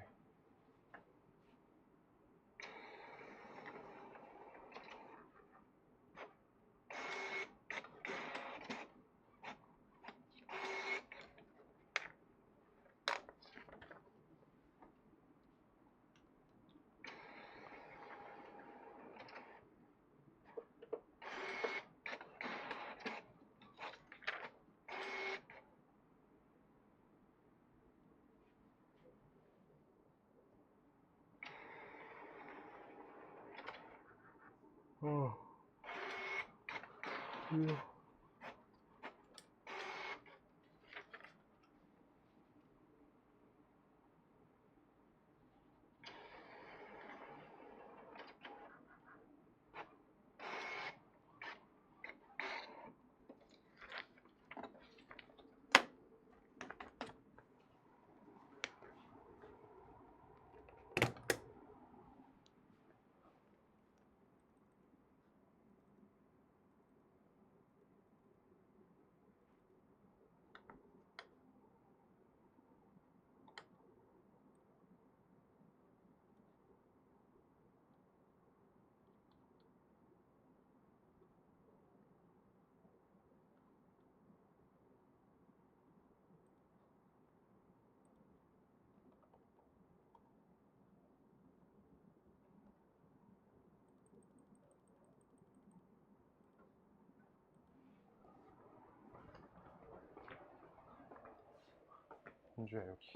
Speaker 1: 현주야 여기.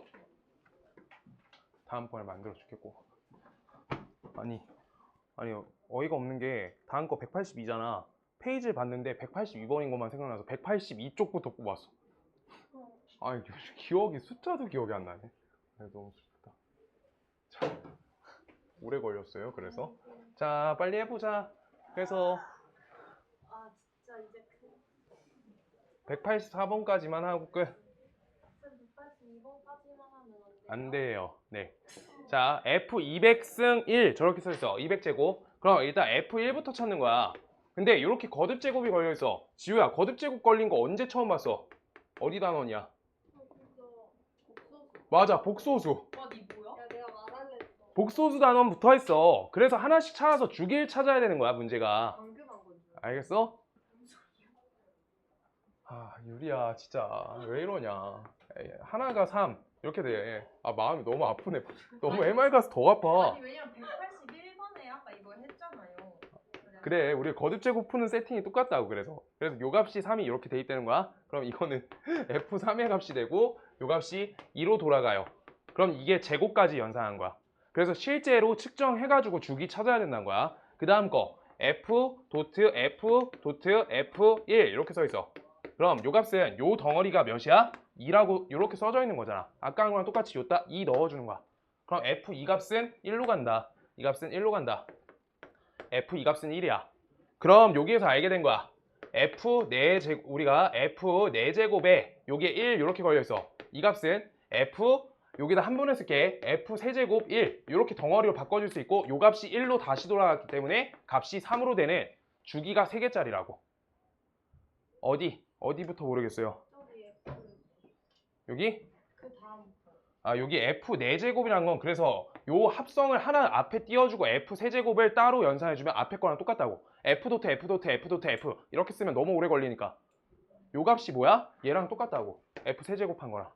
Speaker 1: 다음번에 만들어 줄게고. 아니 어이가 없는 게 다음 거 182잖아. 페이지를 봤는데 182번인 것만 생각나서 182쪽부터 뽑았어. 아니 기억이 숫자도 기억이 안 나네. 너무 슬프다. 참 오래 걸렸어요. 그래서 자 빨리 해보자. 그래서
Speaker 2: 진짜 이제
Speaker 1: 184번까지만 하고 끝.
Speaker 2: 182번까지만 하면
Speaker 1: 안 돼요. 네. 자, F200승 1 저렇게 써 있어. 200제곱. 그럼 일단 F1부터 찾는 거야. 근데 이렇게 거듭 제곱이 걸려 있어. 지우야, 거듭 제곱 걸린 거 언제 처음 봤어? 어디 단원이야? 맞아, 복소수.
Speaker 2: 니 뭐야? 야 내가 말할래 했어.
Speaker 1: 복소수 단원부터 했어. 그래서 하나씩 찾아서 주기를 찾아야 되는 거야, 문제가.
Speaker 2: 방금 한 건데.
Speaker 1: 알겠어? 유리야, 진짜 왜 이러냐. 에이, 하나가 3 이렇게 돼. 마음이 너무 아프네. 너무 해맑아서 더 아파.
Speaker 2: 아니 왜냐면 181번에 아까 이거 했잖아요. 그래가지고
Speaker 1: 그래, 우리 거듭제곱 푸는 세팅이 똑같다고. 그래서 요 값이 3이 이렇게 돼 있다는 거야. 그럼 이거는 f3의 값이 되고 요 값이 2로 돌아가요. 그럼 이게 제곱까지 연산한 거야. 그래서 실제로 측정해가지고 주기 찾아야 된다는 거야. 그 다음 거 f 도트 f 도트 f1 이렇게 써 있어. 그럼 요 값은 요 덩어리가 몇이야? 2라고 이렇게 써져 있는 거잖아. 아까 한 거랑 똑같이 요따 2 넣어주는 거야. 그럼 f 이 값은 1로 간다. 이 값은 1로 간다. f 이 값은 1이야. 그럼 여기에서 알게 된 거야. f 4제곱, 우리가 f 4제곱에 여기에 1 이렇게 걸려 있어. 이 값은 f 여기다 한 번에 쓸게. f 세제곱 1 이렇게 덩어리로 바꿔줄 수 있고 요 값이 1로 다시 돌아갔기 때문에 값이 3으로 되는 주기가 3개짜리라고. 어디부터 모르겠어요.
Speaker 2: 저기 F
Speaker 1: 여기?
Speaker 2: 그 다음
Speaker 1: 여기 f 4제곱이라는 건 그래서 요 합성을 하나 앞에 띄워주고 f 세제곱을 따로 연산해주면 앞에 거랑 똑같다고. f 도트 f 도트 f 도트 f 이렇게 쓰면 너무 오래 걸리니까 요 값이 뭐야? 얘랑 똑같다고. f 세제곱 한 거랑.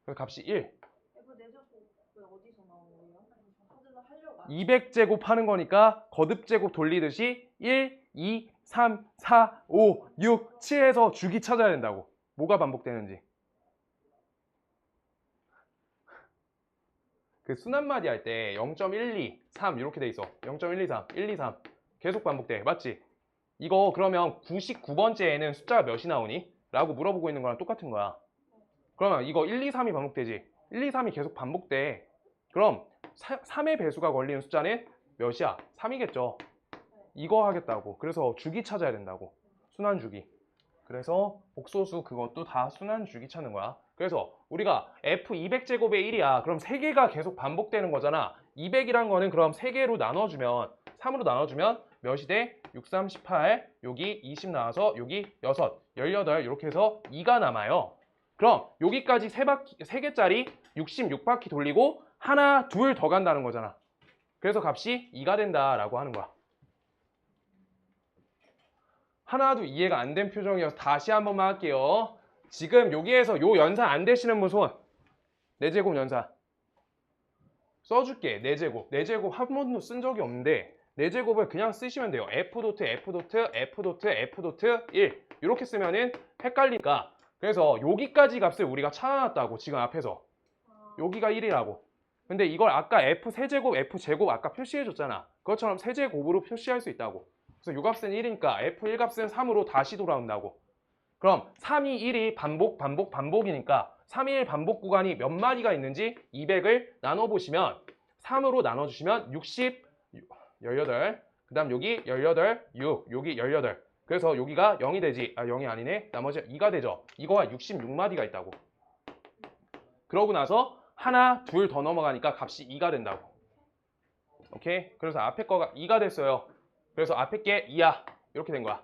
Speaker 1: 그래서 값이 1.
Speaker 2: F 내제곱은 어디서 나온 거예요? 하드를 하려고
Speaker 1: 200제곱 하는 거니까 거듭제곱 돌리듯이 1, 2, 3, 4, 5, 6, 7에서 주기 찾아야 된다고. 뭐가 반복되는지. 그 순환마디 할 때 0.12, 3 이렇게 돼 있어. 0.123, 1, 2, 3 계속 반복돼. 맞지? 이거 그러면 99번째에는 숫자가 몇이 나오니? 라고 물어보고 있는 거랑 똑같은 거야. 그러면 이거 1, 2, 3이 반복되지. 1, 2, 3이 계속 반복돼. 그럼 3의 배수가 걸리는 숫자는 몇이야? 3이겠죠. 이거 하겠다고. 그래서 주기 찾아야 된다고. 순환주기. 그래서 복소수 그것도 다 순환주기 찾는 거야. 그래서 우리가 f200제곱의 1이야. 그럼 3개가 계속 반복되는 거잖아. 200이란 거는 그럼 3개로 나눠주면 3으로 나눠주면 몇이 돼? 6, 3, 18 여기 20 나와서 여기 6, 18 이렇게 해서 2가 남아요. 그럼 여기까지 3개짜리 66바퀴 돌리고 하나, 둘 더 간다는 거잖아. 그래서 값이 2가 된다라고 하는 거야. 하나도 이해가 안 된 표정이어서 다시 한 번만 할게요. 지금 여기에서 요 연산 안 되시는 분 손. 4제곱 연산. 써줄게. 4제곱. 4제곱 한 번도 쓴 적이 없는데 4제곱을 그냥 쓰시면 돼요. f 도트 f 도트 f 도트 f 도트 1 이렇게 쓰면은 헷갈리니까 그래서 여기까지 값을 우리가 찾아놨다고 지금 앞에서. 여기가 1이라고. 근데 이걸 아까 f 세제곱 f 제곱 아까 표시해줬잖아. 그것처럼 세제곱으로 표시할 수 있다고. 그래서 요 값은 1이니까 f1 값은 3으로 다시 돌아온다고. 그럼 3이 1이 반복이니까 3이 1 반복 구간이 몇 마디가 있는지 200을 나눠보시면 3으로 나눠주시면 60, 18, 그 다음 여기 18, 6, 여기 18. 그래서 여기가 0이 되지. 0이 아니네. 나머지 2가 되죠. 이거가 66마디가 있다고. 그러고 나서 하나, 둘 더 넘어가니까 값이 2가 된다고. 오케이? 그래서 앞에 거가 2가 됐어요. 그래서 앞에 게 2야. 이렇게 된 거야.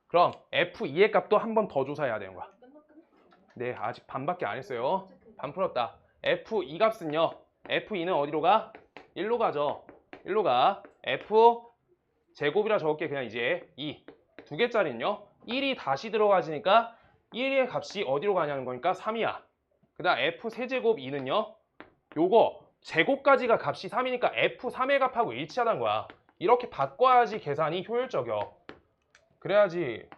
Speaker 1: 그럼 F2의 값도 한 번 더 조사해야 되는 거야. 네, 아직 반밖에 안 했어요. 반 풀었다. F2 값은요. F2는 어디로 가? 1로 가죠. 1로 가. F 제곱이라 적을게 그냥 이제 2. 두 개짜리는요. 1이 다시 들어가지니까 1의 값이 어디로 가냐는 거니까 3이야. 그 다음 F 세제곱 2는요. 요거 제곱까지가 값이 3이니까 F3의 값하고 일치하다는 거야. 이렇게 바꿔야지 계산이 효율적이요. 그래야지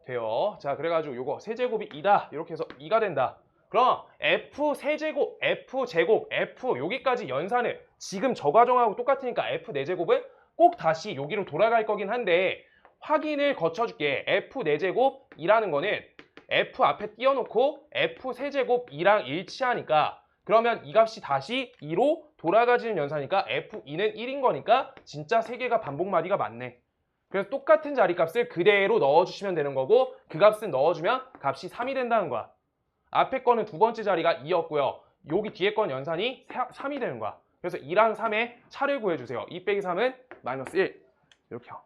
Speaker 1: 돼요. 자, 그래가지고 요거 세제곱이 2다. 이렇게 해서 2가 된다. 그럼 F 세제곱, F 제곱, F 여기까지 연산을 지금 저 과정하고 똑같으니까 F 4제곱은 꼭 다시 여기로 돌아갈 거긴 한데 확인을 거쳐줄게. F 4제곱 2라는 거는 F 앞에 띄워놓고 F 세제곱 2랑 일치하니까 그러면 이 값이 다시 2로 돌아가지는 연산이니까 F2는 1인 거니까 진짜 3개가 반복마디가 맞네. 그래서 똑같은 자리값을 그대로 넣어주시면 되는 거고 그 값은 넣어주면 값이 3이 된다는 거야. 앞에 거는 두 번째 자리가 2였고요. 여기 뒤에 건 연산이 3이 되는 거야. 그래서 2랑 3의 차를 구해주세요. 2 빼기 3은 마이너스 1. 이렇게요.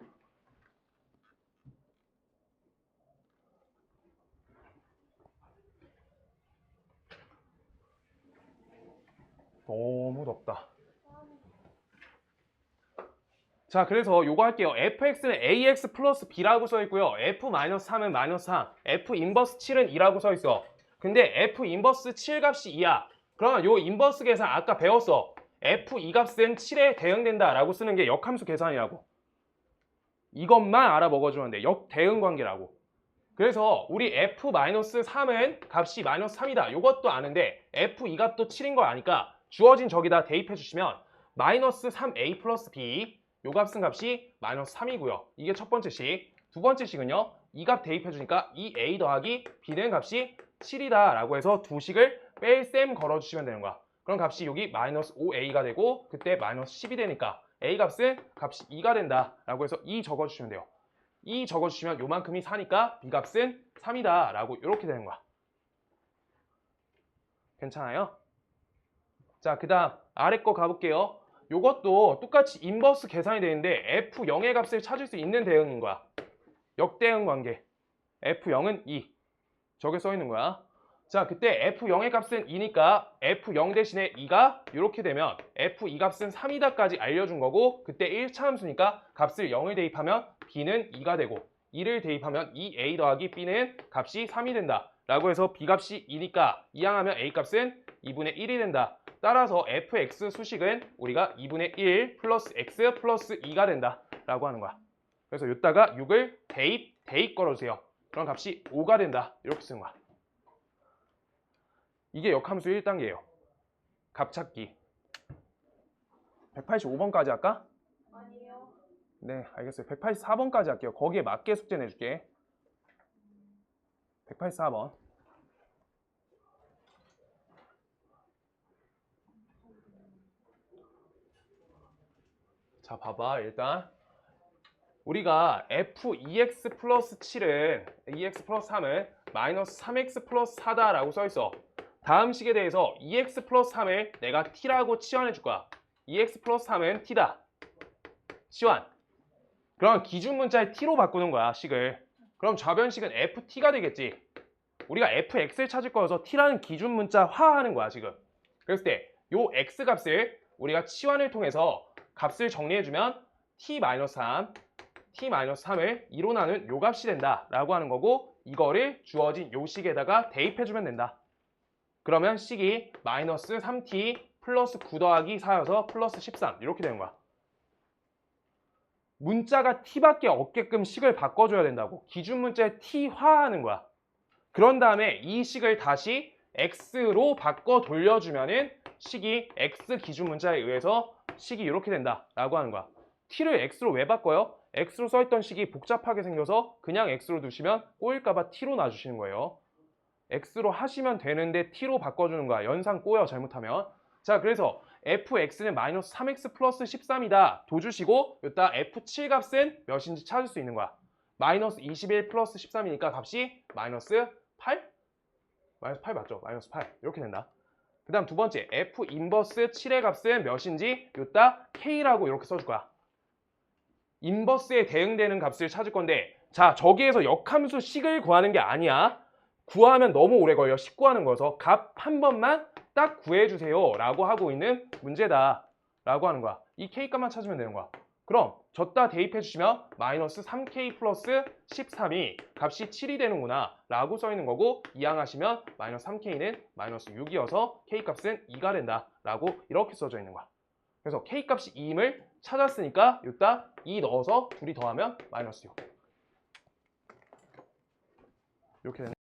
Speaker 1: 너무 덥다. 자, 그래서 요거 할게요. fx는 ax 플러스 b라고 써있고요. f-3은 마이너스 3, f 인버스 7은 2라고 써있어. 근데 f 인버스 7 값이 2야. 그러면 요 인버스 계산 아까 배웠어. f2 값은 7에 대응된다 라고 쓰는 게 역함수 계산이라고. 이것만 알아 먹어주면 돼. 역대응 관계라고. 그래서 우리 f-3은 값이 -3이다. 이것도 아는데 f 이 값도 7인 거 아니까 주어진 저기다 대입해 주시면 -3a 플러스 b 요 값은 값이 -3이고요. 이게 첫 번째 식. 두 번째 식은요. 이 값 대입해 주니까 2a 더하기 b는 값이 7이다 라고 해서 두 식을 뺄셈 걸어주시면 되는 거야. 그럼 값이 여기 -5a가 되고 그때 -10이 되니까 a 값은 값이 2가 된다 라고 해서 2 적어주시면 돼요. 2 적어주시면 요만큼이 4니까 b 값은 3이다 라고 이렇게 되는 거야. 괜찮아요? 자, 그 다음 아래 거 가볼게요. 요것도 똑같이 인버스 계산이 되는데 f0의 값을 찾을 수 있는 대응인 거야. 역대응 관계. f0은 2. 저게 써 있는 거야. 자, 그때 f0의 값은 2니까 f0 대신에 2가 이렇게 되면 f2 값은 3이다까지 알려준 거고 그때 1차 함수니까 값을 0을 대입하면 b는 2가 되고 2를 대입하면 2a 더하기 b는 값이 3이 된다 라고 해서 b 값이 2니까 이항하면 a 값은 2분의 1이 된다. 따라서 fx 수식은 우리가 2분의 1 플러스 x 플러스 2가 된다 라고 하는 거야. 그래서 이따가 6을 대입 걸어주세요. 그럼 값이 5가 된다 이렇게 쓰는 거야. 이게 역함수 1단계예요. 값 찾기. 185번까지 할까?
Speaker 2: 아니요.
Speaker 1: 네, 알겠어요. 184번까지 할게요. 거기에 맞게 숙제 내줄게. 184번. 자, 봐봐. 일단 우리가 f2x 플러스 7은 2x 플러스 3은 마이너스 3x 플러스 4다 라고 써있어. 다음 식에 대해서 2x 플러스 3을 내가 t라고 치환해 줄 거야. 2x 플러스 3은 t다. 치환. 그럼 기준 문자에 t로 바꾸는 거야, 식을. 그럼 좌변식은 ft가 되겠지. 우리가 fx를 찾을 거여서 t라는 기준 문자화하는 거야, 지금. 그랬을 때 요 x 값을 우리가 치환을 통해서 값을 정리해주면 t-3, t-3을 2로 나눈 요 값이 된다 라고 하는 거고 이거를 주어진 요 식에다가 대입해주면 된다. 그러면 식이 마이너스 3t 플러스 9 더하기 4여서 플러스 13 이렇게 되는 거야. 문자가 t밖에 없게끔 식을 바꿔줘야 된다고. 기준 문자에 t화하는 거야. 그런 다음에 이 식을 다시 x로 바꿔 돌려주면은 식이 x 기준 문자에 의해서 식이 이렇게 된다 라고 하는 거야. t를 x로 왜 바꿔요? x로 써있던 식이 복잡하게 생겨서 그냥 x로 두시면 꼬일까봐 t로 놔주시는 거예요. x로 하시면 되는데 t로 바꿔주는 거야. 연상 꼬여 잘못하면. 자, 그래서 fx는 마이너스 3x 플러스 13이다 도주시고 여기다 f7 값은 몇인지 찾을 수 있는 거야. 마이너스 21 플러스 13이니까 값이 마이너스 8? 마이너스 8 맞죠? 마이너스 8 이렇게 된다. 그 다음 두 번째 f 인버스 7의 값은 몇인지 여기다 k라고 이렇게 써줄 거야. 인버스에 대응되는 값을 찾을 건데 자, 저기에서 역함수 식을 구하는 게 아니야. 구하면 너무 오래 걸려. 식 구하는 거여서 값 한 번만 딱 구해주세요 라고 하고 있는 문제다 라고 하는 거야. 이 k값만 찾으면 되는 거야. 그럼 졌다 대입해 주시면 마이너스 3k 플러스 13이 값이 7이 되는구나 라고 써 있는 거고 이항하시면 마이너스 3k는 마이너스 6이어서 k값은 2가 된다 라고 이렇게 써져 있는 거야. 그래서 k값이 2임을 찾았으니까 여기다 2 넣어서 둘이 더하면 마이너스 6 이렇게 되는